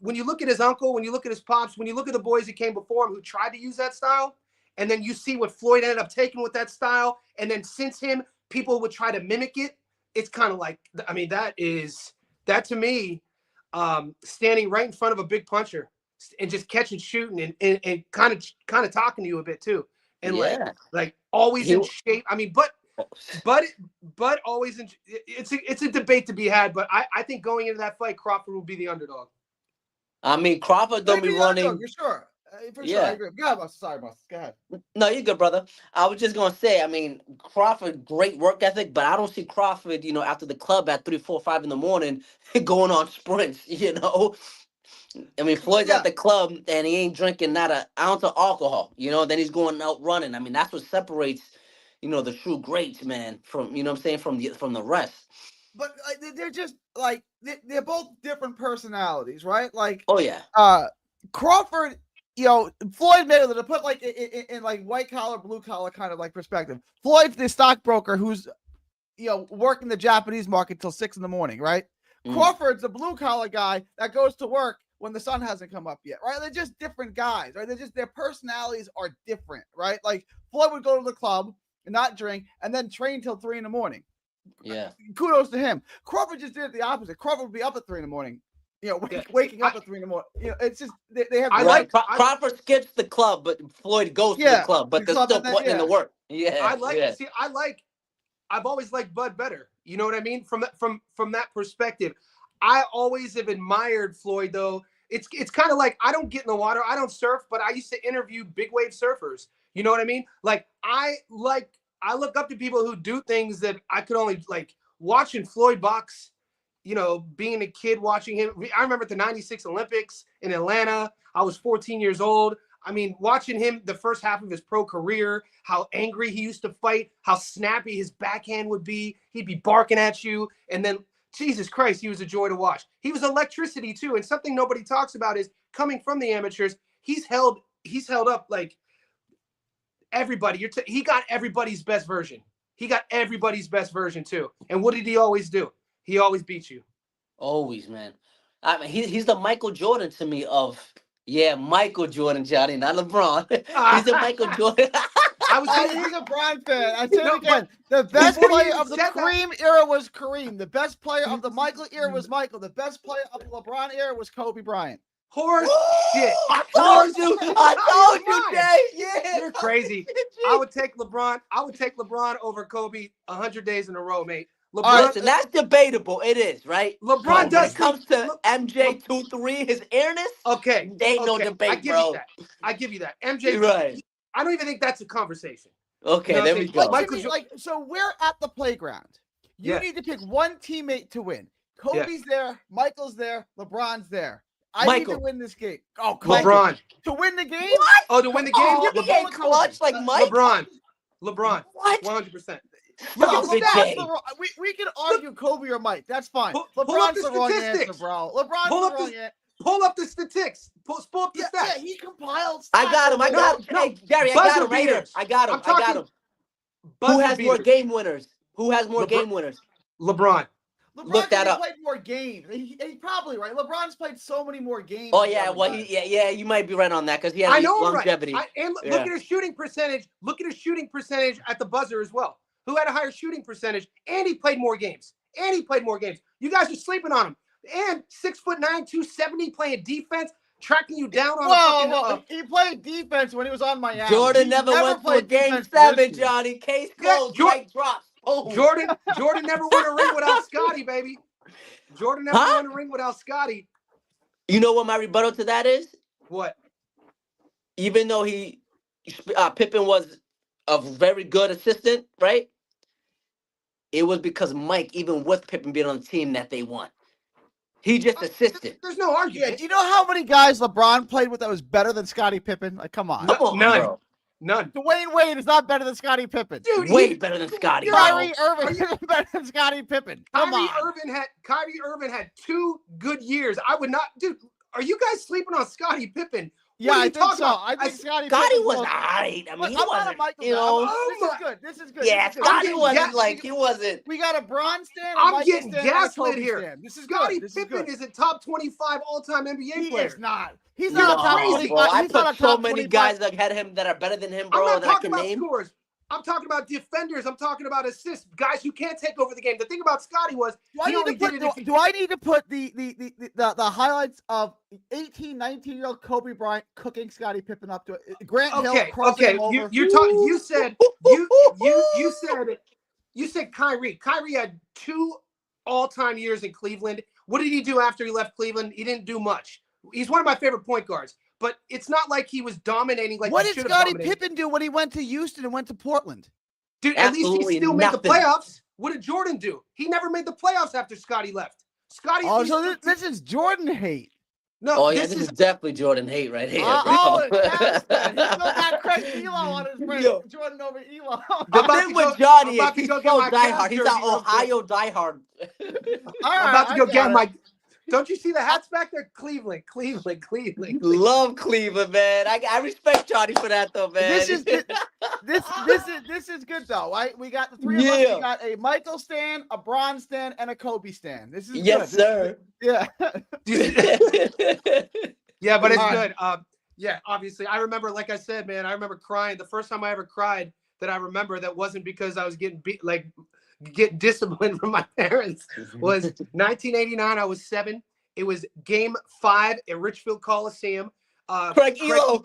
Speaker 2: his uncle, when you look at his pops, when you look at the boys that came before him who tried to use that style, and then you see what Floyd ended up taking with that style, and then since him, people would try to mimic it. It's kind of like, I mean, that to me, standing right in front of a big puncher and just catching, shooting, and kind of talking to you a bit too, and like always in shape. I mean, but always in. It's a debate to be had, but I think going into that fight, Crawford will be the underdog.
Speaker 3: I mean, Crawford don't be running.
Speaker 1: You're sure. For sure, I agree. Sorry, boss. Go ahead.
Speaker 3: No, you're good, brother. I was just gonna say, I mean, Crawford, great work ethic, but I don't see Crawford, after the club at 3, 4, 5 in the morning, going on sprints. I mean, Floyd's at the club and he ain't drinking not an ounce of alcohol. Then he's going out running. I mean, that's what separates, the true greats, man, from from the rest.
Speaker 1: But they're just like they're both different personalities, right? Like,
Speaker 3: oh yeah,
Speaker 1: Crawford. Floyd Mayweather, to put like in like white collar, blue collar kind of like perspective. Floyd's the stockbroker who's, working the Japanese market till 6 in the morning, right? Crawford's a blue collar guy that goes to work when the sun hasn't come up yet, right? They're just different guys, right? Their personalities are different, right? Like Floyd would go to the club and not drink and then train till 3 a.m.
Speaker 3: Yeah.
Speaker 1: Kudos to him. Crawford just did it the opposite. Crawford would be up at 3 a.m. Waking up at 3 a.m. It's just they have.
Speaker 3: Crawford skips the club, but Floyd goes to the club, but they're still putting in the work. Yeah,
Speaker 2: I've always liked Bud better. You know what I mean? From that perspective, I always have admired Floyd. Though it's kind of like I don't get in the water, I don't surf, but I used to interview big wave surfers. You know what I mean? Like I look up to people who do things that I could only like watching Floyd box. You know, being a kid watching him. I remember at the '96 Olympics in Atlanta. I was 14 years old. I mean, watching him the first half of his pro career, how angry he used to fight, how snappy his backhand would be. He'd be barking at you. And then, Jesus Christ, he was a joy to watch. He was electricity too. And something nobody talks about is coming from the amateurs, he's held up like everybody. He got everybody's best version. He got everybody's best version too. And what did he always do? He always beats you.
Speaker 3: Always, man. I mean, he's the Michael Jordan to me of Michael Jordan, Johnny, not LeBron. He's the Michael Jordan.
Speaker 1: He's a Bron fan. I tell you again, the best player of the Kareem era was Kareem. The best player of the Michael era was Michael. The best player of the LeBron era was Kobe Bryant.
Speaker 2: Horse shit.
Speaker 3: I told you, Jay. Yeah.
Speaker 2: You're crazy. I would take LeBron over Kobe 100 days in a row, mate.
Speaker 3: LeBron, listen, that's debatable. It is, right?
Speaker 2: LeBron does.
Speaker 3: When it comes to MJ 2-3, his airness,
Speaker 2: okay,
Speaker 3: there ain't no debate, bro.
Speaker 2: I give you that. MJ,
Speaker 3: right.
Speaker 2: I don't even think that's a conversation.
Speaker 3: Okay, there we go.
Speaker 1: So we're at the playground. You need to pick one teammate to win. Kobe's there, Michael's there, LeBron's there. I need to win this game. Oh,
Speaker 2: LeBron.
Speaker 1: To win the game?
Speaker 3: What?
Speaker 2: Oh, to win the game?
Speaker 3: He ain't clutch like Mike?
Speaker 2: LeBron.
Speaker 3: What?
Speaker 2: 100%.
Speaker 1: Look at the stats. We can argue Kobe or Mike. That's fine. LeBron's the wrong answer, bro. LeBron's the wrong answer.
Speaker 2: Pull up the statistics. Pull up the stats.
Speaker 1: Yeah, he compiled stats.
Speaker 3: I got him. Hey, Gary, I got him right here. I got him. Who has more game winners?
Speaker 2: LeBron.
Speaker 3: Look that up.
Speaker 1: Played more games. He probably right. LeBron's played so many more games.
Speaker 3: Oh yeah, well you might be right on that because he has longevity.
Speaker 2: Right. Look at his shooting percentage. Look at his shooting percentage at the buzzer as well. Who had a higher shooting percentage? And he played more games. You guys are sleeping on him. And 6'9", 270, playing defense, tracking you down on.
Speaker 1: He played defense when he was on Miami.
Speaker 3: Jordan never went to a game 7, Johnny. Case closed. Right drops. Oh.
Speaker 2: Jordan never won a ring without Scotty, baby. Jordan never won a ring without Scotty.
Speaker 3: You know what my rebuttal to that is?
Speaker 2: What?
Speaker 3: Even though Pippen was a very good assistant, right? It was because Mike, even with Pippen being on the team, that they won. He just assisted.
Speaker 2: There's no argument.
Speaker 1: Yeah, do you know how many guys LeBron played with that was better than Scottie Pippen? Like, come on.
Speaker 2: None.
Speaker 1: Dwayne Wade is not better than Scottie Pippen.
Speaker 2: Dude,
Speaker 3: way better than Scottie.
Speaker 1: Kyrie Irving is better than Scottie Pippen.
Speaker 2: Kyrie Irving had 2 good years. I would not, dude. Are you guys sleeping on Scottie Pippen?
Speaker 1: Yeah, I think so. I think Scottie
Speaker 3: was all right. I mean, he wasn't,
Speaker 1: This is good.
Speaker 3: Yeah, Scottie wasn't like, he wasn't.
Speaker 1: We got a Bron stand.
Speaker 2: I'm getting gaslit here.
Speaker 1: This is
Speaker 2: Scottie
Speaker 1: good.
Speaker 2: Pippen is a top 25 all-time NBA player.
Speaker 1: He is not. He's not a top 25.
Speaker 3: Bro, I put so many guys that had him that are better than him, bro, that I can name.
Speaker 2: Scores. I'm talking about defenders. I'm talking about assists, guys who can't take over the game. The thing about Scotty was,
Speaker 1: do I need to put the highlights of 18, 19-year-old Kobe Bryant cooking Scottie Pippen up to it? Grant Hill crossing him over.
Speaker 2: You're talking. You said Kyrie. Kyrie had 2 all-time years in Cleveland. What did he do after he left Cleveland? He didn't do much. He's one of my favorite point guards. But it's not like he was dominating like
Speaker 1: what did Scottie Pippen do when he went to Houston and went to Portland?
Speaker 2: Dude,
Speaker 3: absolutely
Speaker 2: at least he still made the playoffs. What did Jordan do? He never made the playoffs after Scotty left.
Speaker 1: So this is Jordan hate.
Speaker 2: No,
Speaker 3: this is definitely Jordan hate right here.
Speaker 1: He's still got Craig Elo on his brain. Jordan over Elo.
Speaker 3: I'm with Johnny. He's so diehard. He's an Ohio diehard.
Speaker 2: I'm about to go get my Don't you see the hats back there? Cleveland.
Speaker 3: Love Cleveland, man. I respect Johnny for that though, man.
Speaker 1: This is good though, right? We got the three of us. We got a Michael stan, a Bron stan, and a Kobe stan. This is
Speaker 3: yes,
Speaker 1: good.
Speaker 3: sir.
Speaker 1: Yeah.
Speaker 2: Yeah, but it's good. Yeah, obviously. I remember, like I said, man, I remember crying. The first time I ever cried that I remember that wasn't because I was getting disciplined from my parents was 1989. I was 7. It was Game 5 at Richfield Coliseum. Craig Elo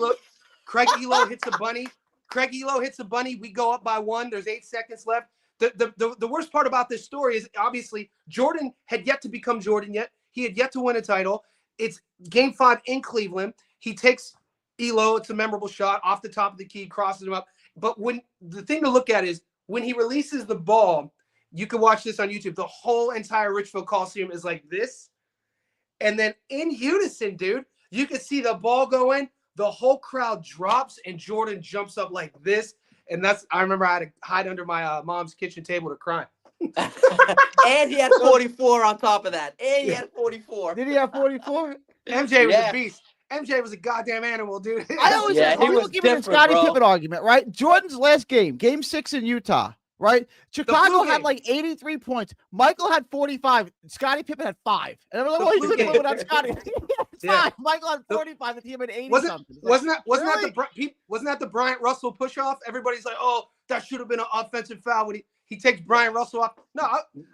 Speaker 2: hits a bunny. We go up by 1. There's 8 seconds left. The worst part about this story is obviously Jordan had yet to become Jordan yet. He had yet to win a title. It's Game 5 in Cleveland. He takes Elo. It's a memorable shot off the top of the key, crosses him up. But when the thing to look at is when he releases the ball, you can watch this on YouTube. The whole entire Richfield Coliseum is like this. And then in unison, dude, you can see the ball go in. The whole crowd drops and Jordan jumps up like this. And I remember I had to hide under my mom's kitchen table to cry.
Speaker 3: And he had 44 on top of that. And he had 44.
Speaker 1: Did he have 44?
Speaker 2: MJ was a beast. MJ was a goddamn animal, dude.
Speaker 1: I always say, people give me the Scottie Pippen argument, right? Jordan's last game 6 in Utah, right? Chicago had like 83 points. Michael had 45. Scottie Pippen had 5. And I'm like, well, he couldn't live without Scottie.
Speaker 2: Yeah.
Speaker 1: Michael had 45. The team had 80 something.
Speaker 2: Wasn't that the Bryant Russell push off? Everybody's like, oh, that should have been an offensive foul when he takes Bryant Russell off. No,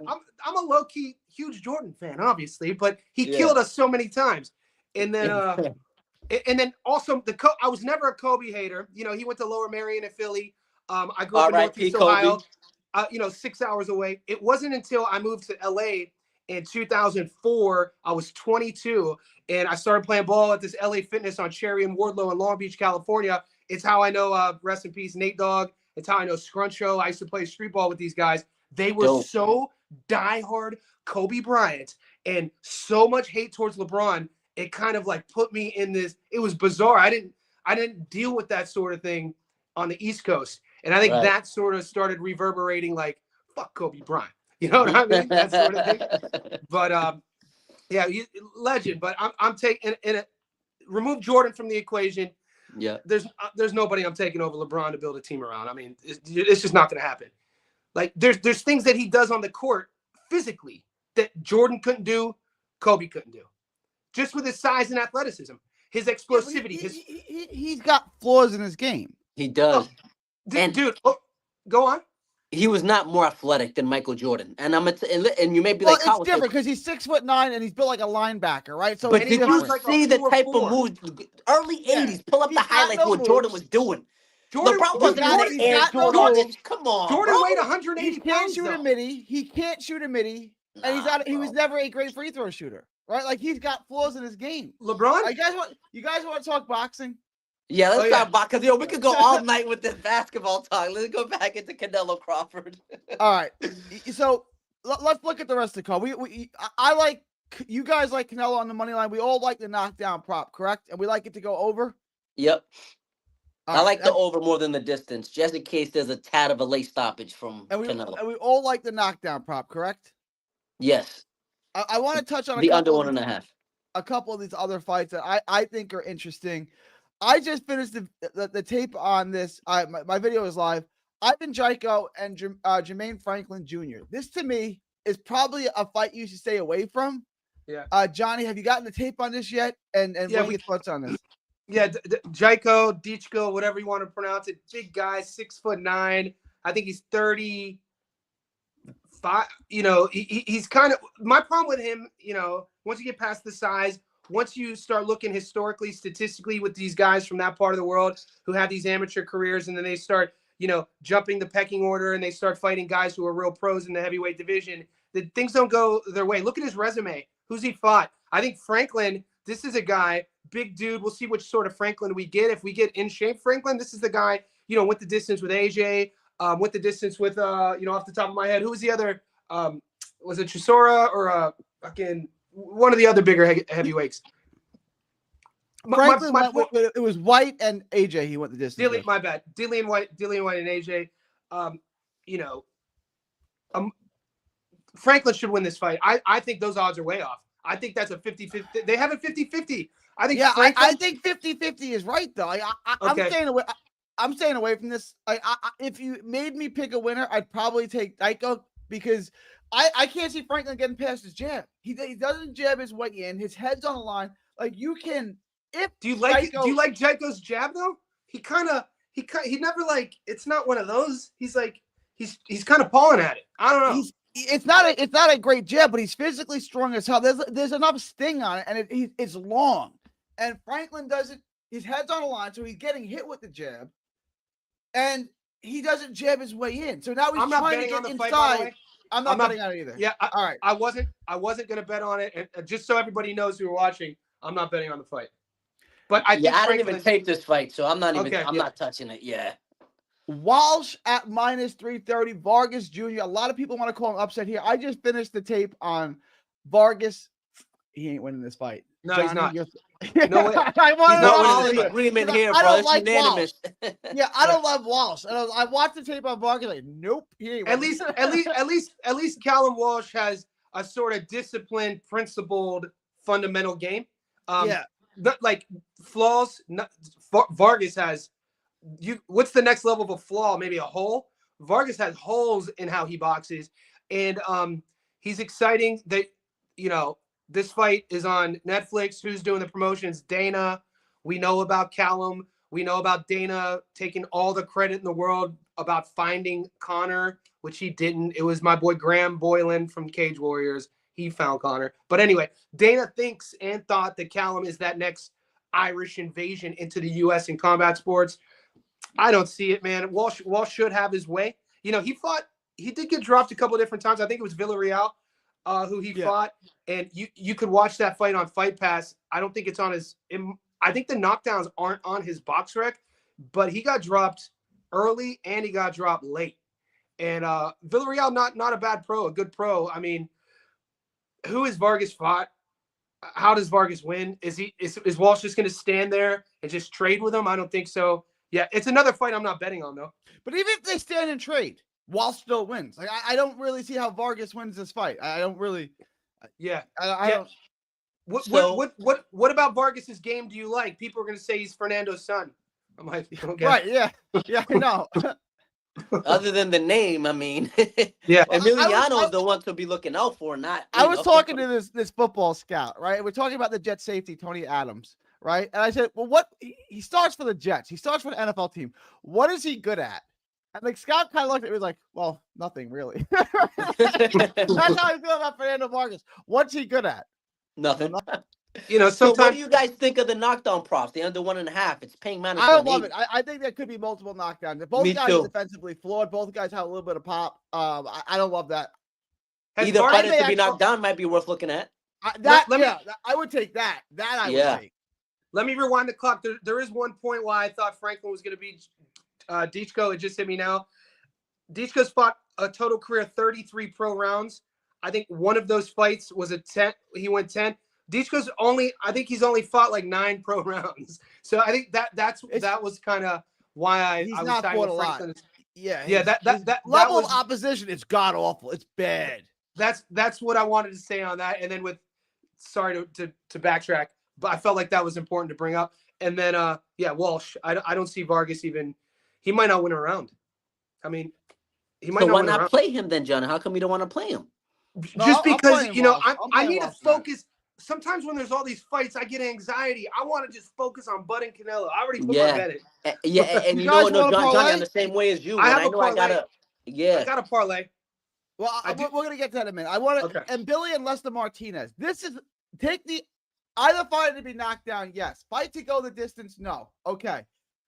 Speaker 2: I'm a low key huge Jordan fan, obviously, but he killed us so many times. And then also I was never a Kobe hater. You know, he went to Lower Merion in Philly. I grew up in Northeast Ohio, 6 hours away. It wasn't until I moved to LA in 2004. I was 22 and I started playing ball at this LA Fitness on Cherry and Wardlow in Long Beach, California. It's how I know rest in peace Nate Dogg. It's how I know Scruncho. I used to play street ball with these guys. They were so diehard Kobe Bryant and so much hate towards LeBron. It kind of like put me in this. It was bizarre. I didn't deal with that sort of thing on the East Coast. And I think that sort of started reverberating like, fuck Kobe Bryant. You know what I mean? That sort of thing. But legend. But I'm taking remove Jordan from the equation.
Speaker 3: Yeah.
Speaker 2: There's nobody I'm taking over LeBron to build a team around. I mean, it's just not going to happen. Like there's things that he does on the court physically that Jordan couldn't do, Kobe couldn't do. Just with his size and athleticism, his explosivity.
Speaker 1: He's got flaws in his game.
Speaker 3: He does.
Speaker 2: Go on.
Speaker 3: He was not more athletic than Michael Jordan, and and you may be like,
Speaker 1: it's different because he's 6'9" and he's built like a linebacker, right? So,
Speaker 3: but did you see the type of moves? Early '80s, pull up the highlights of what Jordan was doing. LeBron wasn't in the air. Jordan, come on,
Speaker 2: Jordan weighed 180
Speaker 1: pounds. He can't shoot a midi. He can't shoot a midi, and he was never a great free throw shooter. Right, like he's got flaws in his game.
Speaker 2: LeBron,
Speaker 1: you guys want to talk boxing?
Speaker 3: Yeah, let's talk boxing. Because we could go all night with this basketball talk. Let's go back into Canelo Crawford.
Speaker 1: All right, so let's look at the rest of the card. I like you guys like Canelo on the money line. We all like the knockdown prop, correct? And we like it to go over.
Speaker 3: Yep. I like the over more than the distance, just in case there's a tad of a late stoppage from Canelo.
Speaker 1: And we all like the knockdown prop, correct?
Speaker 3: Yes.
Speaker 1: I want to touch on
Speaker 3: the under 1.5.
Speaker 1: A couple of these other fights that I think are interesting. I just finished the tape on this. My video is live. Ivan Jaiko and Jermaine Franklin Jr. This to me is probably a fight you should stay away from.
Speaker 2: Yeah.
Speaker 1: Johnny, have you gotten the tape on this yet? And what are your thoughts on this?
Speaker 2: Yeah, Jaiko, Dichko, whatever you want to pronounce it. Big guy, 6'9". I think he's 30. You know, he's kind of my problem with him. You know, once you get past the size, once you start looking historically, statistically with these guys from that part of the world who have these amateur careers, and then they start, you know, jumping the pecking order and they start fighting guys who are real pros in the heavyweight division, that things don't go their way. Look at his resume. Who's he fought? I think Franklin, this is a guy, big dude. We'll see which sort of Franklin we get. If we get in shape Franklin, this is the guy, you know, went the distance with AJ. Went the distance with, you know, off the top of my head, who was the other? Was it Chisora or fucking one of the other bigger heavyweights?
Speaker 1: Franklin it was White and AJ. He went the distance.
Speaker 2: My bad. Dillian White and AJ. You know, Franklin should win this fight. I think those odds are way off. I think that's a 50-50. They have a 50-50. I think
Speaker 1: Yeah,
Speaker 2: Franklin.
Speaker 1: I think 50-50 is right though. I'm
Speaker 2: Okay.
Speaker 1: staying away. I'm staying away from this. If you made me pick a winner, I'd probably take Dyko because I can't see Franklin getting past his jab. He doesn't jab his way in. His head's on the line. Like you can.
Speaker 2: Do you like
Speaker 1: Dyko,
Speaker 2: do you like Jaco's jab though? He never like. It's not one of those. He's like he's kind of pawing at it. I don't know.
Speaker 1: It's not a great jab, but he's physically strong as hell. There's enough sting on it, and it's long. And Franklin doesn't. His head's on the line, so he's getting hit with the jab, and he doesn't jab his way in. So now he's trying to get inside. I'm not betting on it either.
Speaker 2: Yeah,
Speaker 1: all right.
Speaker 2: I wasn't gonna bet on it, and just so everybody knows who are watching, I'm not betting on the fight. But I
Speaker 3: didn't even tape this fight, so I'm not even.
Speaker 2: Okay,
Speaker 3: I'm not touching it. Yeah.
Speaker 1: Walsh at -330. Vargas Jr. A lot of people want to call him upset here. I just finished the tape on Vargas. He ain't winning this fight.
Speaker 2: No,
Speaker 1: Johnny,
Speaker 2: he's not.
Speaker 1: No way. I want
Speaker 3: He's not
Speaker 1: all
Speaker 3: winning agreement here,
Speaker 1: I
Speaker 3: bro.
Speaker 1: don't
Speaker 3: It's
Speaker 1: like
Speaker 3: unanimous.
Speaker 1: Yeah, I don't love Walsh. And I watched the tape on Vargas. Like, nope. He ain't
Speaker 2: At
Speaker 1: winning.
Speaker 2: least Callum Walsh has a sort of disciplined, principled, fundamental game.
Speaker 1: Yeah.
Speaker 2: Like flaws. Vargas has. What's the next level of a flaw? Maybe a hole. Vargas has holes in how he boxes, and he's exciting. This fight is on Netflix. Who's doing the promotions? Dana. We know about Callum. We know about Dana taking all the credit in the world about finding Connor, which he didn't. It was my boy Graham Boylan from Cage Warriors. He found Connor. But anyway, Dana thinks and thought that Callum is that next Irish invasion into the U.S. in combat sports. I don't see it, man. Walsh should have his way. He did get dropped a couple of different times. I think it was Villarreal who he fought. And you could watch that fight on Fight Pass. I don't think it's on his – I think the knockdowns aren't on his box rec, but he got dropped early and he got dropped late. And Villarreal, not a bad pro, a good pro. I mean, who has Vargas fought? How does Vargas win? Is Walsh just going to stand there and just trade with him? I don't think so. Yeah, it's another fight I'm not betting on, though.
Speaker 1: But even if they stand and trade, Walsh still wins. Like I don't really see how Vargas wins this fight. I don't really.
Speaker 2: Yeah.
Speaker 1: I don't.
Speaker 2: What about Vargas's game do you like? People are going to say he's Fernando's son. I'm like, okay.
Speaker 1: Right? Yeah. Yeah. I know.
Speaker 3: Other than the name, I mean,
Speaker 2: yeah,
Speaker 3: Emiliano's the one to be looking out for. Not.
Speaker 1: I was talking to this football scout, right? We're talking about the Jet safety Tony Adams, right? And I said, well, what he starts for the Jets, he starts for the NFL team. What is he good at? And the scout kind of looked at me like, well, nothing really. That's how I feel about Fernando Vargas. What's he good at?
Speaker 3: Nothing.
Speaker 2: Sometimes.
Speaker 3: So what do you guys think of the knockdown props? The under 1.5. It's paying -180.
Speaker 1: I don't love it. I think there could be multiple knockdowns. Both guys are defensively flawed. Both guys have a little bit of pop. I don't love that.
Speaker 3: Either fighter to be knocked down might be worth looking at.
Speaker 1: I would take that. That would take.
Speaker 2: Let me rewind the clock. There is one point why I thought Franklin was going to be Dichko. It just hit me now. Dichko's fought a total career 33 pro rounds. I think one of those fights was a 10. He went 10. Dichko's I think he's only fought like 9 pro rounds. So I think that was kind of why I was
Speaker 1: not fought a lot.
Speaker 2: Yeah. That
Speaker 1: level of opposition is god awful. It's bad.
Speaker 2: That's what I wanted to say on that. And then sorry to backtrack, but I felt like that was important to bring up. And then Walsh. I don't see Vargas even. He might not win a round. I mean, he might not win a round.
Speaker 3: Why not play him then, John? How come you don't want to play him?
Speaker 2: Just because I need to focus. Sometimes when there's all these fights, I get anxiety. I want to just focus on Bud and Canelo. I already put my bet in.
Speaker 3: Yeah, and you know, Johnny, I'm the same way as you.
Speaker 2: I
Speaker 3: got a
Speaker 2: parlay.
Speaker 1: Well, we're gonna get to that in a minute. I want to and Billy and Lester Martinez. This is either fight to be knocked down. Yes, fight to go the distance. No. Okay.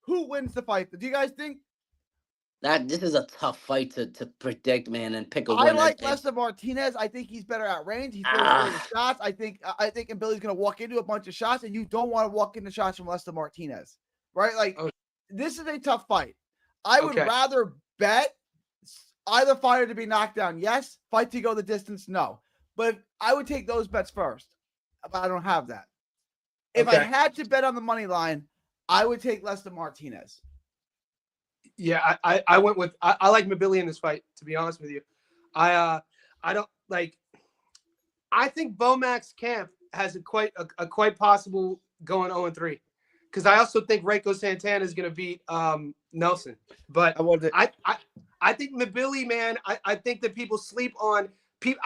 Speaker 1: Who wins the fight? Do you guys think?
Speaker 3: This is a tough fight to predict, man, and pick a winner.
Speaker 1: I like Lester Martinez. I think he's better at range. He's better at shots. I think and Billy's gonna walk into a bunch of shots, and you don't want to walk into shots from Lester Martinez, right? Like this is a tough fight. I would rather bet either fighter to be knocked down. Yes, fight to go the distance. No, but I would take those bets first. But I don't have that. If I had to bet on the money line, I would take Lester Martinez.
Speaker 2: Yeah, I went with I like Mobili in this fight, to be honest with you. I don't like I think Bomax Camp has a quite possible going 0-3, because I also think Reiko Santana is going to beat Nelson. But I think Mabili, man, I think that people sleep on.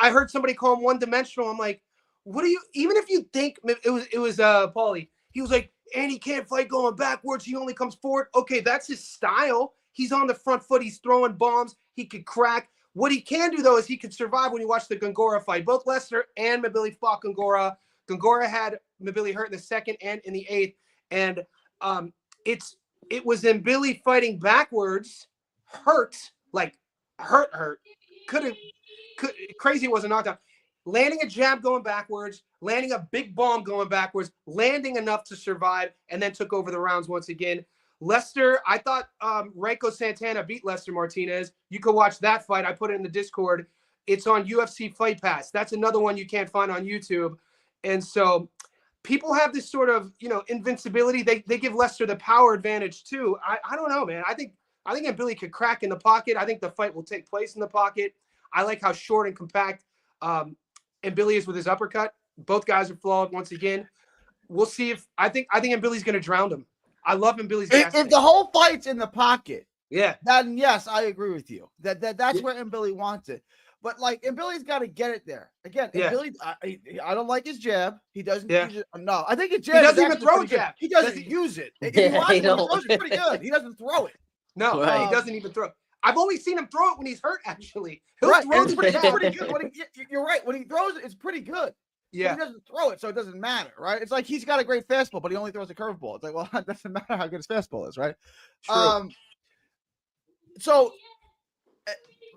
Speaker 2: I heard somebody call him one-dimensional. I'm like, what do you? Even if you think it was Paulie, he was like, and he can't fight going backwards. He only comes forward. Okay, that's his style. He's on the front foot. He's throwing bombs. He could crack. What he can do, though, is he could survive. When you watch the Gongora fight, both Lester and Mabili fought Gongora. Gongora had Mabili hurt in the 2nd and in the 8th. And it was Mabili fighting backwards, hurt. Crazy it was a knockdown. Landing a jab going backwards, landing a big bomb going backwards, landing enough to survive, and then took over the rounds once again. Lester, I thought Reiko Santana beat Lester Martinez. You could watch that fight. I put it in the Discord. It's on UFC Fight Pass. That's another one you can't find on YouTube. And so people have this sort of, invincibility. They give Lester the power advantage too. I don't know, man. I think Billy could crack in the pocket. I think the fight will take place in the pocket. I like how short and compact and Billy is with his uppercut. Both guys are flawed once again. We'll see if I think Billy's going to drown him. I love Billy's.
Speaker 1: If the whole fight's in the pocket,
Speaker 2: yeah,
Speaker 1: then yes, I agree with you. That's where Billy wants it. But like, Billy's got to get it there again. Billy, I don't like his jab. He doesn't use it. No, I think his jab.
Speaker 2: He doesn't even throw a jab.
Speaker 1: He doesn't use it. If you watch him, he throws it pretty good. He doesn't throw it.
Speaker 2: No, he doesn't even throw it. I've only seen him throw it when he's hurt. Actually, he'll
Speaker 1: right,
Speaker 2: throw
Speaker 1: it's pretty good. You're right. When he throws it, it's pretty good.
Speaker 2: Yeah,
Speaker 1: he doesn't throw it, so it doesn't matter, right? It's like he's got a great fastball, but he only throws a curveball. It's like, well, it doesn't matter how good his fastball is, right?
Speaker 2: True.
Speaker 1: So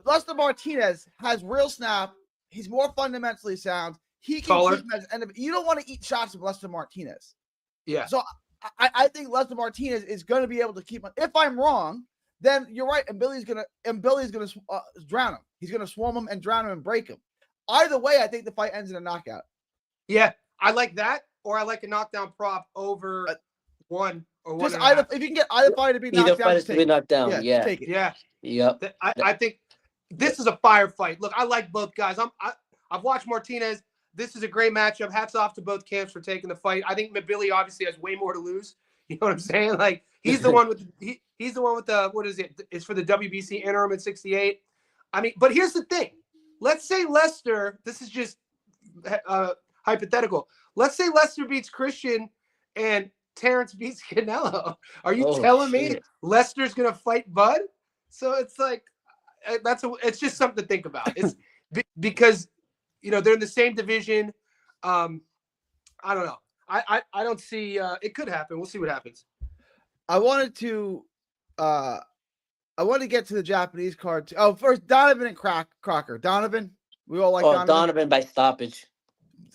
Speaker 1: Lester Martinez has real snap. He's more fundamentally sound. He can keep him as end of. You don't want to eat shots of Lester Martinez.
Speaker 2: Yeah.
Speaker 1: So I think Lester Martinez is going to be able to keep him. If I'm wrong, then you're right, and Billy's gonna drown him. He's gonna swarm him and drown him and break him. Either way, I think the fight ends in a knockout.
Speaker 2: Yeah, I like that, or I like a knockdown prop over one or one.
Speaker 1: Just either, if you can get either fight to be knocked down,
Speaker 3: just be knocked down. Yeah.
Speaker 1: Take it.
Speaker 2: Yeah.
Speaker 3: Yep.
Speaker 2: I think this is a fire fight. Look, I like both guys. I've watched Martinez. This is a great matchup. Hats off to both camps for taking the fight. I think Mabili obviously has way more to lose. You know what I'm saying? Like, he's the one with he's the one with the, what is it? It's for the WBC interim at 68. I mean, but here's the thing. Let's say Lester, this is just hypothetical. Let's say Lester beats Christian and Terence beats Canelo. Are you telling me Lester's going to fight Bud? So it's like, it's just something to think about. It's because, they're in the same division. I don't know. I don't see, it could happen. We'll see what happens.
Speaker 1: I wanted to get to the Japanese card too. Oh, first, Donovan and Crocker. Donovan, we all like Donovan.
Speaker 3: Donovan by stoppage.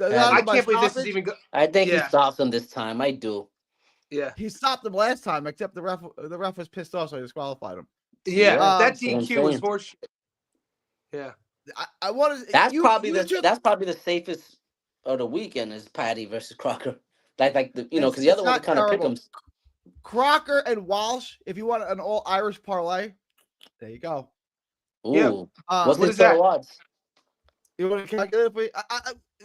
Speaker 2: I can't believe this is even good.
Speaker 3: I think he stops him this time. I do.
Speaker 2: Yeah,
Speaker 1: he stopped him last time, except the ref was pissed off, so he disqualified him.
Speaker 2: Yeah, that DQ was horseshit. Yeah,
Speaker 1: I wanted.
Speaker 3: That's probably the safest of the weekend is Patty versus Crocker. Like because the other one kind of pick them.
Speaker 1: Crocker and Walsh. If you want an all Irish parlay, there you go.
Speaker 3: Ooh,
Speaker 2: yeah.
Speaker 3: What's the total odds?
Speaker 1: You want to calculate it for you?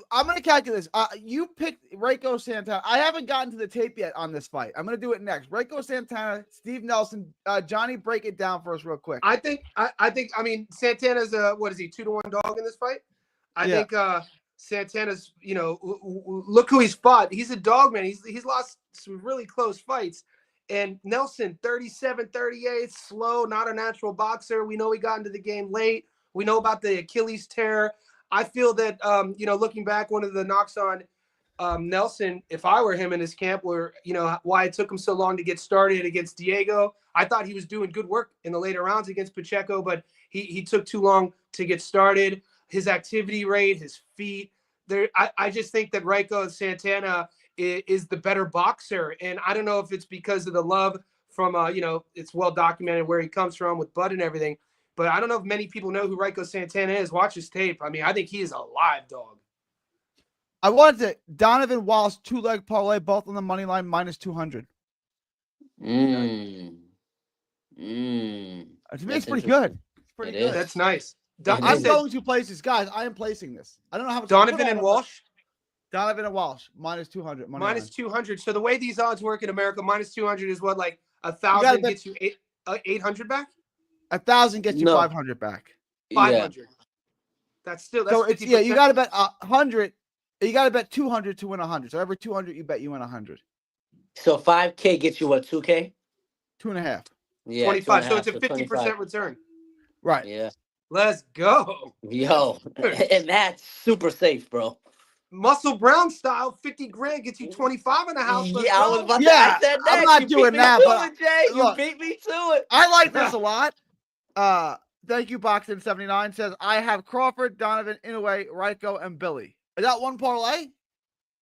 Speaker 1: I'm going to calculate this. You picked Reiko Santana. I haven't gotten to the tape yet on this fight. I'm going to do it next. Reiko Santana, Steve Nelson. Johnny, break it down for us real quick.
Speaker 2: I think. I mean, Santana's what is he, 2-1 dog in this fight? I think Santana's. Look who he's fought. He's a dog, man. He's lost some really close fights. And Nelson, 37-38, slow, not a natural boxer. We know he got into the game late. We know about the Achilles tear. I feel that, looking back, one of the knocks on Nelson, if I were him in his camp, were, why it took him so long to get started against Diego. I thought he was doing good work in the later rounds against Pacheco, but he took too long to get started. His activity rate, his feet. I just think that Reiko Santana is the better boxer. And I don't know if it's because of the love from, it's well documented where he comes from with Bud and everything. But I don't know if many people know who Reiko Santana is. Watch his tape. I mean, I think he is a live dog.
Speaker 1: I wanted Donovan Walsh 2-leg parlay, both on the money line, -200. To me, it's pretty good. It's pretty good.
Speaker 2: That's nice.
Speaker 1: I'm going to places, guys. I am placing this. I don't know how much.
Speaker 2: Donovan and Walsh.
Speaker 1: Donovan and Walsh minus 200.
Speaker 2: Minus 200. So the way these odds work in America, minus 200 is what, like 1,000 gets you 800 back.
Speaker 1: 1,000 gets you 500 back.
Speaker 2: 500. Yeah. That's still
Speaker 1: so it's 50%. You got to bet 100. You got to bet 200 to win 100. So every 200 you bet, you win 100.
Speaker 3: So 5K gets you what? 2K.
Speaker 1: 2.5.
Speaker 2: Yeah, 25. So it's a 50% return.
Speaker 1: Right.
Speaker 3: Yeah.
Speaker 2: Let's go.
Speaker 3: Yo, and that's super safe, bro.
Speaker 2: Muscle Brown style, 50 grand gets you 25 in the house.
Speaker 3: Yeah, I was about to.
Speaker 1: Yeah,
Speaker 3: I said that.
Speaker 1: I'm not doing that, but
Speaker 3: Jay, you beat me to it.
Speaker 1: I like this a lot. Thank you, Boxing79 says I have Crawford, Donovan, Inoue, Ryko, and Billy. Is that one parlay?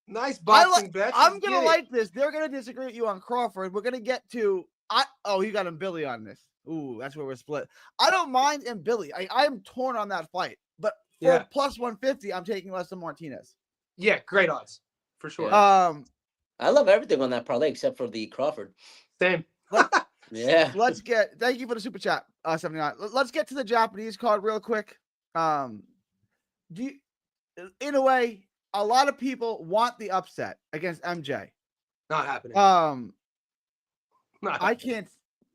Speaker 2: Nice boxing bet.
Speaker 1: I'm gonna like this. They're gonna disagree with you on Crawford. We're gonna get to you got him Billy on this. Ooh, that's where we're split. I don't mind him Billy. I am torn on that fight, but for plus 150, I'm taking less than Martinez.
Speaker 2: Yeah, great odds for sure.
Speaker 3: I love everything on that parlay except for the Crawford.
Speaker 2: Same.
Speaker 1: Let's get. Thank you for the super chat, 79. Let's get to the Japanese card real quick. In a way, a lot of people want the upset against MJ.
Speaker 2: Not happening.
Speaker 1: I can't.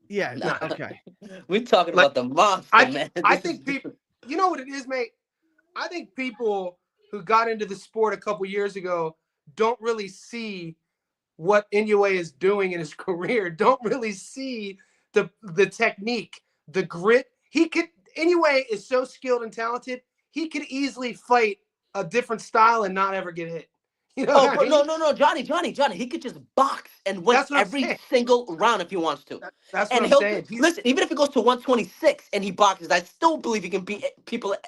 Speaker 1: Yeah. No, okay.
Speaker 3: We're talking about the monster, man.
Speaker 2: I think people. You know what it is, mate. I think people who got into the sport a couple years ago don't really see what Inoue is doing in his career. Don't really see the technique, the grit. Inoue is so skilled and talented. He could easily fight a different style and not ever get hit. You know
Speaker 3: but no, Johnny. He could just box and win every single round if he wants to.
Speaker 2: That's what I'm saying.
Speaker 3: Listen, even if it goes to 126 and he boxes, I still believe he can beat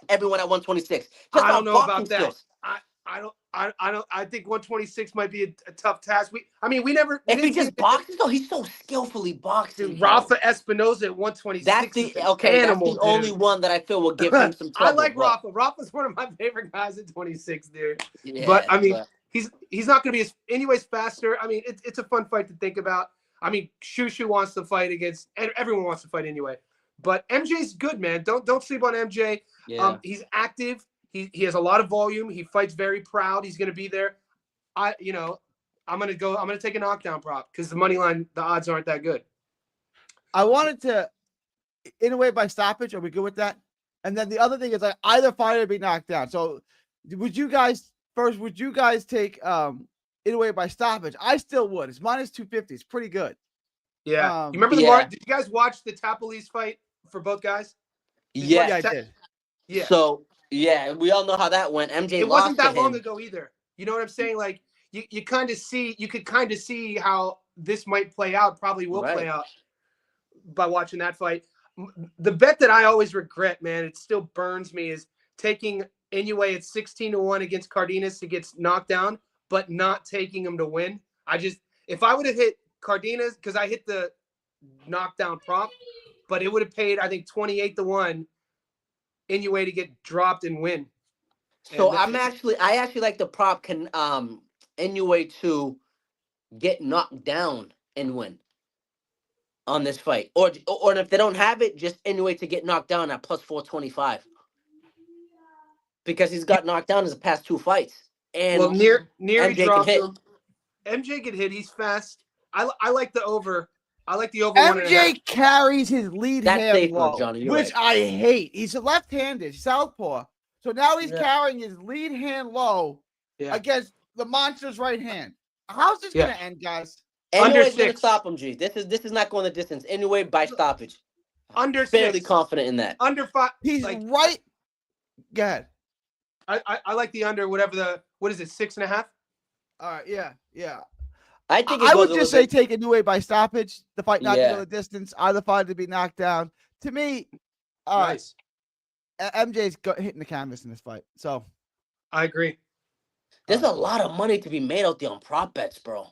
Speaker 3: everyone at 126.
Speaker 2: I don't know about that. I think 126 might be a tough task. We never.
Speaker 3: If he just boxes, though, he's so skillfully boxing.
Speaker 2: Dude, Rafa Espinoza at 126.
Speaker 3: That's the only one that I feel will give him some trouble.
Speaker 2: I like Rafa. Rafa's one of my favorite guys at 26, dude. Yeah, but he's not going to be anyways faster. It's a fun fight to think about. Shushu wants to fight against, and everyone wants to fight anyway. But MJ's good, man. Don't sleep on MJ. Yeah. He's active. He has a lot of volume. He fights very proud. He's going to be there. I'm going to take a knockdown prop because the money line, the odds aren't that good.
Speaker 1: I wanted to, Inoue by stoppage. Are we good with that? And then the other thing is either fighter be knocked down. So would you guys take Inoue by stoppage? I still would. It's minus 250. It's pretty good.
Speaker 2: Yeah. You remember did you guys watch the Tapoli's fight for both guys?
Speaker 1: Yeah, I did.
Speaker 2: Yeah.
Speaker 3: So yeah, we all know how that went. MJ
Speaker 2: it wasn't that long ago either. You know what I'm saying? Like you could kind of see how this might play out, probably will play out by watching that fight. The bet that I always regret, man, it still burns me, is taking Inoue at 16-1 against Cardenas to get knocked down, but not taking him to win. If I would have hit Cardenas, because I hit the knockdown prop, but it would have paid, I think, 28-1 Inoue to get dropped and win.
Speaker 3: So I actually like the prop can Inoue to get knocked down and win on this fight, or if they don't have it, just Inoue to get knocked down at plus 425 because he's got knocked down in his past 2 fights. And
Speaker 2: near
Speaker 3: MJ
Speaker 2: he dropped
Speaker 3: hit.
Speaker 2: him. MJ can hit. He's fast. I like the over. I like the over.
Speaker 1: MJ carries his lead hand low,
Speaker 3: Johnny,
Speaker 1: which I hate. He's a left-handed southpaw, so now he's carrying his lead hand low against the monster's right hand. How's this gonna end, guys?
Speaker 3: Anyway's gonna stop him, G. This is not going the distance. Anyway, by stoppage.
Speaker 2: Under
Speaker 3: fairly
Speaker 2: 6.
Speaker 3: confident in that.
Speaker 2: Under 5.
Speaker 1: He's right. Go ahead.
Speaker 2: I like the under. What is it? 6.5.
Speaker 1: All right. Yeah.
Speaker 3: I think
Speaker 1: I would just say take Inoue by stoppage. The fight not to go the distance. Either fighter to be knocked down. To me,
Speaker 2: nice.
Speaker 1: MJ's hitting the canvas in this fight. So
Speaker 2: I agree.
Speaker 3: There's a lot of money to be made out there on prop bets, bro.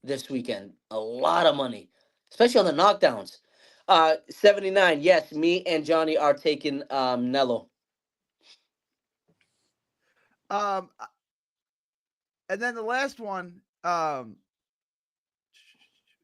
Speaker 3: This weekend, a lot of money, especially on the knockdowns. 79. Yes, me and Johnny are taking Nello.
Speaker 1: And then the last one,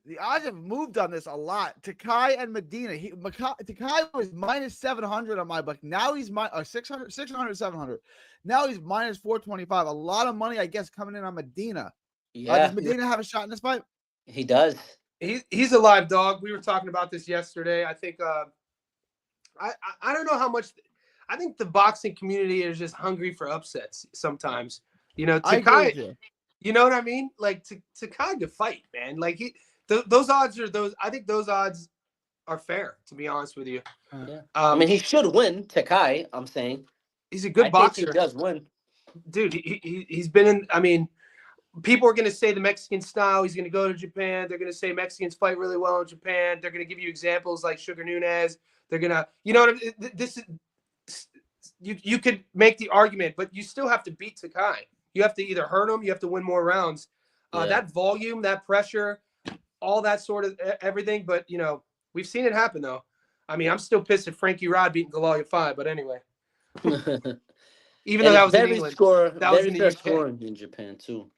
Speaker 1: the odds have moved on this a lot. Takai and Medina. Takai was minus 700 on my book. Now he's 600, 700. Now he's minus 425. A lot of money, I guess, coming in on Medina.
Speaker 3: Yeah,
Speaker 1: Does Medina have a shot in this fight?
Speaker 3: he does.
Speaker 2: He's a live dog. We were talking about this yesterday. I think I don't know how much. I think the boxing community is just hungry for upsets sometimes. You know, Takai. You know what I mean? Like Takai to fight, man. Like those odds are those. I think those odds are fair. To be honest with you.
Speaker 3: Yeah. I mean, he should win. Takai. I'm saying
Speaker 2: he's a good boxer.
Speaker 3: Think he does win,
Speaker 2: dude. He's been in. I mean. People are going to say the Mexican style. He's going to go to Japan. They're going to say Mexicans fight really well in Japan. They're going to give you examples like Sugar Nunez. They're going to, you know what I mean? This is, you could make the argument, but you still have to beat Takai. You have to either hurt him. You have to win more rounds. That volume, that pressure, all that sort of everything. But, you know, we've seen it happen, though. I mean, I'm still pissed at Frankie Rod beating Galalia 5, but anyway. Even though that was in England. That was in the UK.
Speaker 3: Scoring in Japan, too.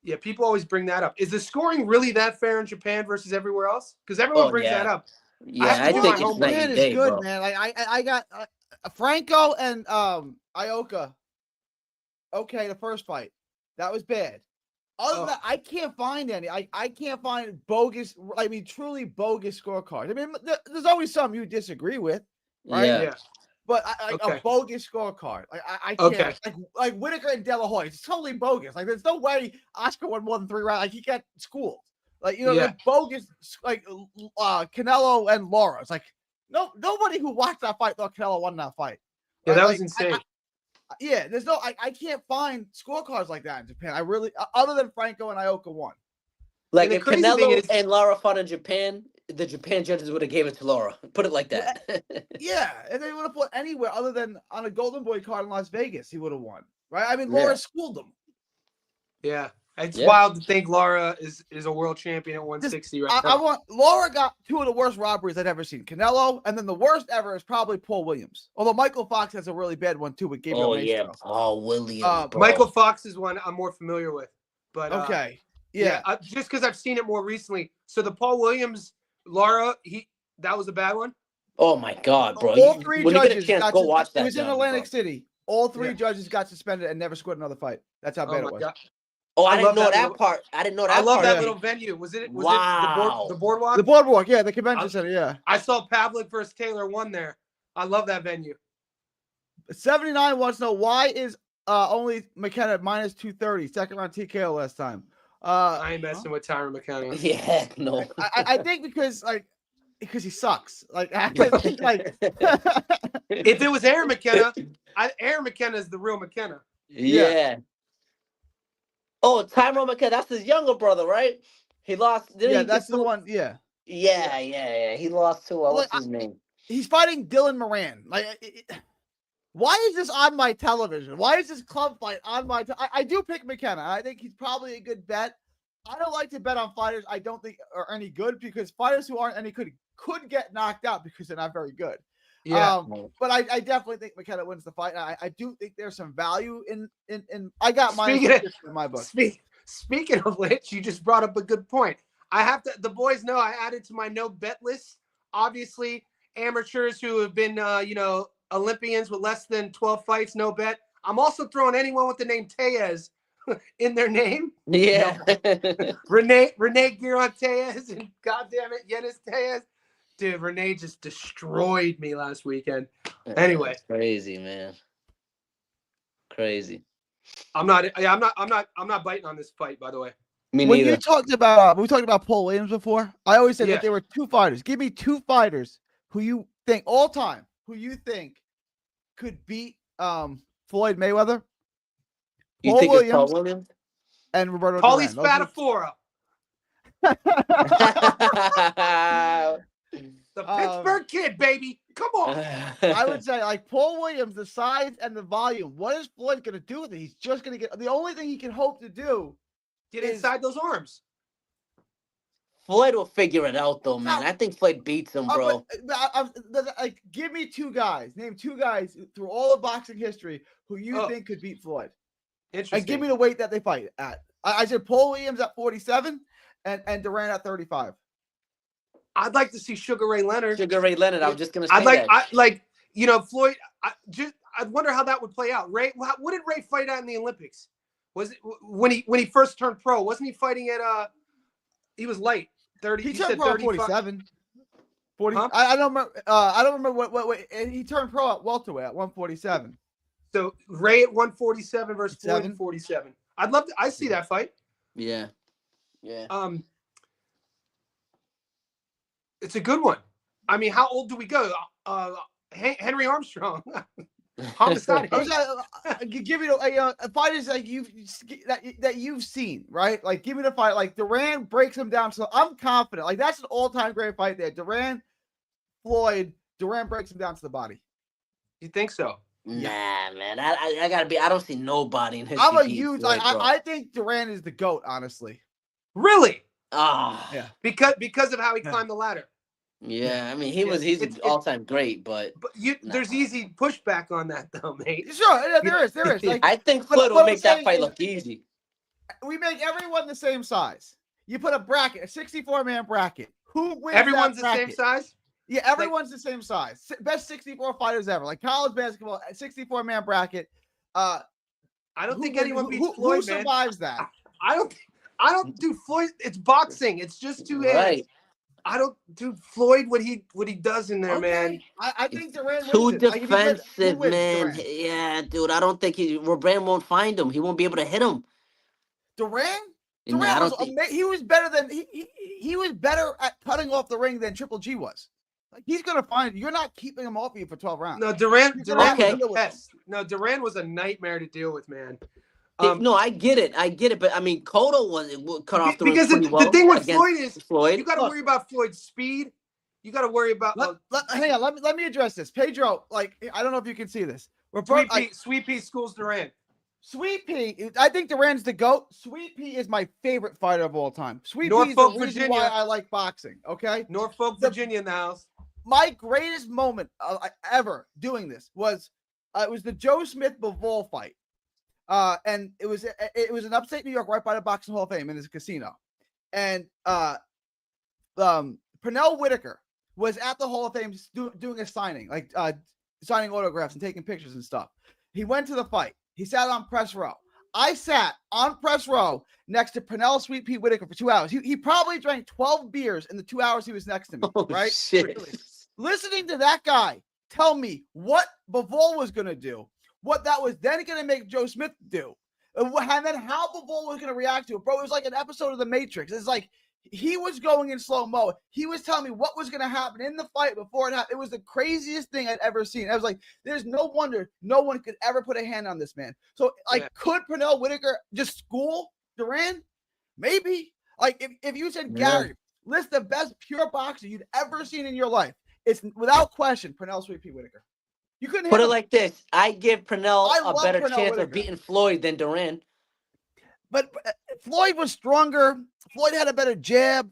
Speaker 2: Yeah, people always bring that up. Is the scoring really that fair in Japan versus everywhere else? Because everyone brings that up.
Speaker 3: Yeah, I think it's
Speaker 1: Japan is good, bro. Man. Like I got Franco and Ioka. Okay, the first fight that was bad. Other than that, I can't find any. I can't find bogus. I mean, truly bogus scorecards. I mean, there's always some you disagree with, right?
Speaker 3: Yeah.
Speaker 1: But a bogus scorecard. Like I can't. Like Whitaker and De La Hoya. It's totally bogus. Like there's no way Oscar won more than 3 rounds. Like he got schooled. Like like bogus. Like Canelo and Lara. It's like nobody who watched that fight thought Canelo won that fight.
Speaker 2: Yeah, that was insane.
Speaker 1: There's no. I can't find scorecards like that in Japan. I really, other than Franco and Ioka won.
Speaker 3: Like if Canelo and Lara fought in Japan, the Japan judges would have gave it to Lara. Put it like that.
Speaker 1: Yeah, and they would have fought anywhere other than on a Golden Boy card in Las Vegas. He would have won, right? I mean, Lara schooled him.
Speaker 2: Yeah, it's wild to think Lara is a world champion at 160 right now.
Speaker 1: Lara got 2 of the worst robberies I've ever seen. Canelo, and then the worst ever is probably Paul Williams. Although Michael Fox has a really bad one too with Gabriel Maestro.
Speaker 3: Paul Williams.
Speaker 2: Michael Fox is one I'm more familiar with. But
Speaker 1: okay.
Speaker 2: Just because I've seen it more recently. So the Paul Williams, Lara, that was a bad one.
Speaker 3: Oh my God, bro!
Speaker 1: All 3 judges
Speaker 3: go watch that.
Speaker 1: It was in Atlantic City. All 3 judges got suspended and never scored another fight. That's how bad it was.
Speaker 2: God.
Speaker 3: Oh, I didn't know that part. I didn't know that.
Speaker 2: I love that little venue. Was it the boardwalk?
Speaker 1: The boardwalk, yeah, the convention center, yeah.
Speaker 2: I saw Pavlik versus Taylor 1 there. I love that venue.
Speaker 1: 79 wants to know why is only McKenna at minus 230, second round TKO last time.
Speaker 2: I ain't messing with Tyron McKenna.
Speaker 3: Yeah, no.
Speaker 1: I think because he sucks. Like if
Speaker 2: it was Aaron McKenna, Aaron McKenna is the real McKenna.
Speaker 3: Yeah. Oh, Tyron McKenna, that's his younger brother, right? He lost.
Speaker 1: That's the one. Yeah.
Speaker 3: Yeah. He lost to what's his name?
Speaker 1: He's fighting Dylan Moran. Why is this on my television? Why is this club fight on my? I do pick McKenna. I think he's probably a good bet. I don't like to bet on fighters I don't think are any good because fighters who aren't any good could get knocked out because they're not very good.
Speaker 2: Yeah.
Speaker 1: But I definitely think McKenna wins the fight. I do think there's some value in I got mine in my book.
Speaker 2: Speaking of which, you just brought up a good point. The boys know I added to my no bet list. Obviously, amateurs who have been Olympians with less than 12 fights, no bet. I'm also throwing anyone with the name Tellez in their name.
Speaker 3: Yeah.
Speaker 2: Renee Giron Tellez and goddamn it, Yenis Tellez. Dude, Renee just destroyed me last weekend. Anyway,
Speaker 3: that's crazy, man. Crazy.
Speaker 2: I'm not biting on this fight, by the way.
Speaker 3: Me
Speaker 1: when
Speaker 3: neither.
Speaker 1: we talked about Paul Williams before, I always said that there were 2 fighters. Give me 2 fighters who you think all time could beat Floyd Mayweather.
Speaker 3: You think it's Paul Williams
Speaker 1: and Roberto
Speaker 2: Paulie
Speaker 1: Duran.
Speaker 2: Spadafora. The Pittsburgh kid, baby. Come on.
Speaker 1: I would say Paul Williams, the size and the volume. What is Floyd going to do with it? He's just going to get the only thing he can hope to do.
Speaker 2: Get inside those arms.
Speaker 3: Floyd will figure it out, though, man. I think Floyd beats him, bro.
Speaker 1: Give me 2 guys. Name 2 guys through all of boxing history who you think could beat Floyd.
Speaker 2: Interesting.
Speaker 1: And give me the weight that they fight at. I said Paul Williams at 47, and Durant at 35.
Speaker 2: I'd like to see Sugar Ray Leonard.
Speaker 3: Sugar Ray Leonard. I was just gonna say
Speaker 2: I'd
Speaker 3: that.
Speaker 2: Floyd. I'd wonder how that would play out. Ray, what did Ray fight at in the Olympics? Was it when he first turned pro? Wasn't he fighting at He was light 30.
Speaker 1: He
Speaker 2: He
Speaker 1: turned
Speaker 2: said
Speaker 1: pro at
Speaker 2: 35.
Speaker 1: 47. 40.
Speaker 2: Huh?
Speaker 1: I don't remember. I don't remember what. And he turned pro at welterweight at 147.
Speaker 2: So Ray at 147 versus Floyd at 47. I'd love to. I see that fight.
Speaker 3: Yeah.
Speaker 2: It's a good one. I mean, how old do we go? Henry Armstrong. Homicide.
Speaker 1: I was give you a fighters like that you've seen, right? Like, give me the fight. Like Durant breaks him down, so I'm confident. Like that's an all-time great fight there. Durant, Floyd. Durant breaks him down to the body.
Speaker 2: You think so?
Speaker 3: Nah, man. I gotta be. I don't see nobody in history.
Speaker 1: I'm a huge. I think Durant is the GOAT. Honestly.
Speaker 2: Really?
Speaker 1: Yeah.
Speaker 2: Because of how he climbed the ladder.
Speaker 3: Yeah, I mean, he's an all-time great, but
Speaker 2: there's easy pushback on that, though, mate.
Speaker 1: Sure, yeah, there is. Like,
Speaker 3: I think Floyd will make that fight look easy.
Speaker 1: We make everyone the same size. You put a bracket, a 64-man bracket. Who wins?
Speaker 2: Everyone's
Speaker 1: that
Speaker 2: the
Speaker 1: bracket?
Speaker 2: same size?
Speaker 1: Yeah, everyone's the same size. Best 64 fighters ever. Like college basketball, 64-man bracket.
Speaker 2: I don't think anyone beats Floyd,
Speaker 1: who survives that?
Speaker 2: I don't do Floyd. It's boxing. It's just two hands.
Speaker 3: Right.
Speaker 2: I don't do Floyd what he does in there, man.
Speaker 1: I think Durant
Speaker 3: too
Speaker 1: wins it.
Speaker 3: defensive, man.
Speaker 1: Durant.
Speaker 3: Yeah, dude. I don't think Durant won't find him. He won't be able to hit him.
Speaker 1: Durant
Speaker 3: Nah,
Speaker 1: he was better than he was better at cutting off the ring than Triple G was. Like he's gonna find you're not keeping him off you for 12 rounds.
Speaker 2: No, Durant was a pest.
Speaker 1: No,
Speaker 2: Durant was a nightmare to deal with, man.
Speaker 3: No, I get it, but I mean, Cotto was cut off the ring
Speaker 2: because the thing with Floyd is you got to worry about Floyd's speed. You got to worry about.
Speaker 1: Hang on, let me address this, Pedro. Like I don't know if you can see this.
Speaker 2: Sweet Pea schools Durant.
Speaker 1: Sweet Pea, I think Durant's the GOAT. Sweet Pea is my favorite fighter of all time. Sweet Pea is the reason why I like boxing. Okay,
Speaker 2: Norfolk, Virginia in the house.
Speaker 1: My greatest moment ever doing this was it was the Joe Smith Bivol fight. And it was in upstate New York, right by the Boxing Hall of Fame in this casino. And Pernell Whitaker was at the Hall of Fame doing a signing, like signing autographs and taking pictures and stuff. He went to the fight. He sat on press row. I sat on press row next to Pernell Sweet Pea Whitaker for 2 hours. He probably drank 12 beers in the 2 hours he was next to me. Right?
Speaker 3: Shit.
Speaker 1: Listening to that guy tell me what Bivol was going to do, what that was then going to make Joe Smith do, and then how Bivol was going to react to it. Bro, it was like an episode of The Matrix. It's like he was going in slow-mo. He was telling me what was going to happen in the fight before it happened. It was the craziest thing I'd ever seen. I was like, there's no wonder no one could ever put a hand on this man. So, could Pernell Whitaker just school Durant? Maybe. Like, if you said, Gary, list the best pure boxer you'd ever seen in your life, it's without question Pernell Sweet Pea Whitaker. You couldn't
Speaker 3: put it like this: I give Pernell a better chance
Speaker 1: Whitaker
Speaker 3: of beating Floyd than Durant.
Speaker 1: But Floyd was stronger. Floyd had a better jab.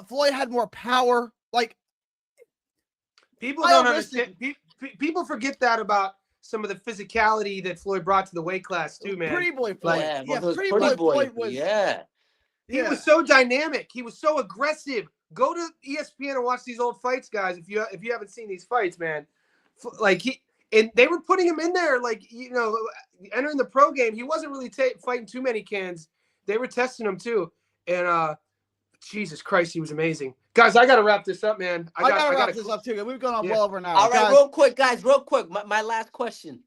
Speaker 1: Floyd had more power. Like
Speaker 2: people don't understand. People forget that about some of the physicality that Floyd brought to the weight class too, man.
Speaker 1: Pretty boy Floyd.
Speaker 3: Pretty boy Floyd was.
Speaker 2: He was so dynamic. He was so aggressive. Go to ESPN and watch these old fights, guys. If you haven't seen these fights, man, and they were putting him in there, entering the pro game. He wasn't really fighting too many cans. They were testing him too, and Jesus Christ, he was amazing. Guys, I got to wrap this up, man. I got to wrap this up
Speaker 1: too. We've gone on well over an hour.
Speaker 3: All right, real quick, guys, real quick. My last question.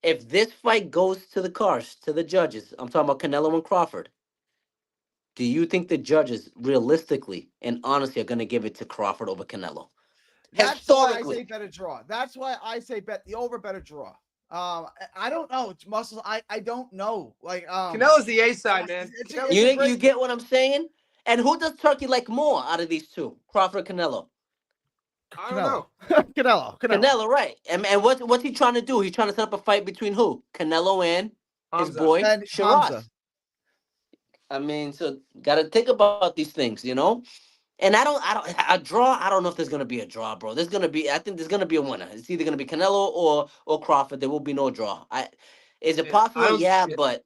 Speaker 3: If this fight goes to the judges, I'm talking about Canelo and Crawford. Do you think the judges realistically and honestly are going to give it to Crawford over Canelo?
Speaker 1: That's why I say better draw. That's why I say bet the over better draw. I don't know. It's muscle. I don't know.
Speaker 2: Canelo's the A side, man.
Speaker 3: You get what I'm saying? And who does Turkey like more out of these two? Crawford or Canelo?
Speaker 2: I don't know.
Speaker 1: Canelo,
Speaker 3: right. And what's he trying to do? He's trying to set up a fight between who? Canelo and his boy
Speaker 1: and
Speaker 3: Shiraz. I mean, so got to think about these things, you know? And a draw, I don't know if there's going to be a draw, bro. I think there's going to be a winner. It's either going to be Canelo or Crawford. There will be no draw. Is it possible? Yeah, but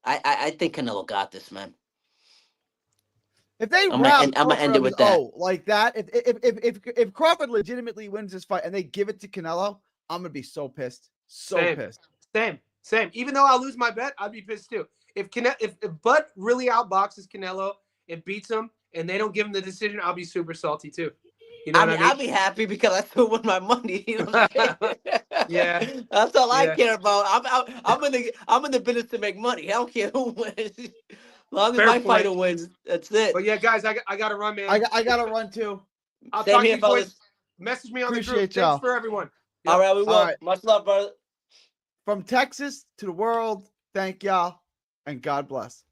Speaker 3: I think Canelo got this, man.
Speaker 1: If they
Speaker 3: I'm
Speaker 1: round
Speaker 3: gonna
Speaker 1: Crawford
Speaker 3: end it
Speaker 1: on
Speaker 3: with
Speaker 1: his
Speaker 3: that.
Speaker 1: O like that, if Crawford legitimately wins this fight and they give it to Canelo, I'm gonna be so pissed. So
Speaker 2: Same.
Speaker 1: pissed.
Speaker 2: Same. Even though I'll lose my bet, I'd be pissed too. If Bud really outboxes Canelo and beats him, and they don't give him the decision, I'll be super salty too. You know what I mean?
Speaker 3: I'll be happy because I still win my money. You know what I'm saying?
Speaker 2: Yeah.
Speaker 3: That's all I
Speaker 2: Yeah.
Speaker 3: care about. I'm in the business to make money. I don't care who wins. As long as
Speaker 2: Fair
Speaker 3: my
Speaker 2: point.
Speaker 3: fighter wins, that's it.
Speaker 2: But yeah, guys, I got to run, man.
Speaker 1: I gotta run too.
Speaker 2: I'll
Speaker 3: Same
Speaker 2: talk
Speaker 3: here,
Speaker 2: to you boys.
Speaker 3: fellas.
Speaker 2: Message me on the group.
Speaker 1: Appreciate y'all.
Speaker 2: Thanks for everyone.
Speaker 3: All right, we will.
Speaker 1: All right.
Speaker 3: Much love, brother.
Speaker 1: From Texas to the world, thank y'all, and God bless.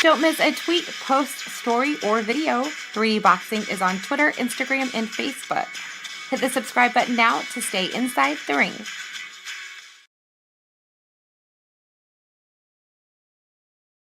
Speaker 4: Don't miss a tweet, post, story, or video. 3D Boxing is on Twitter, Instagram, and Facebook. Hit the subscribe button now to stay inside the ring.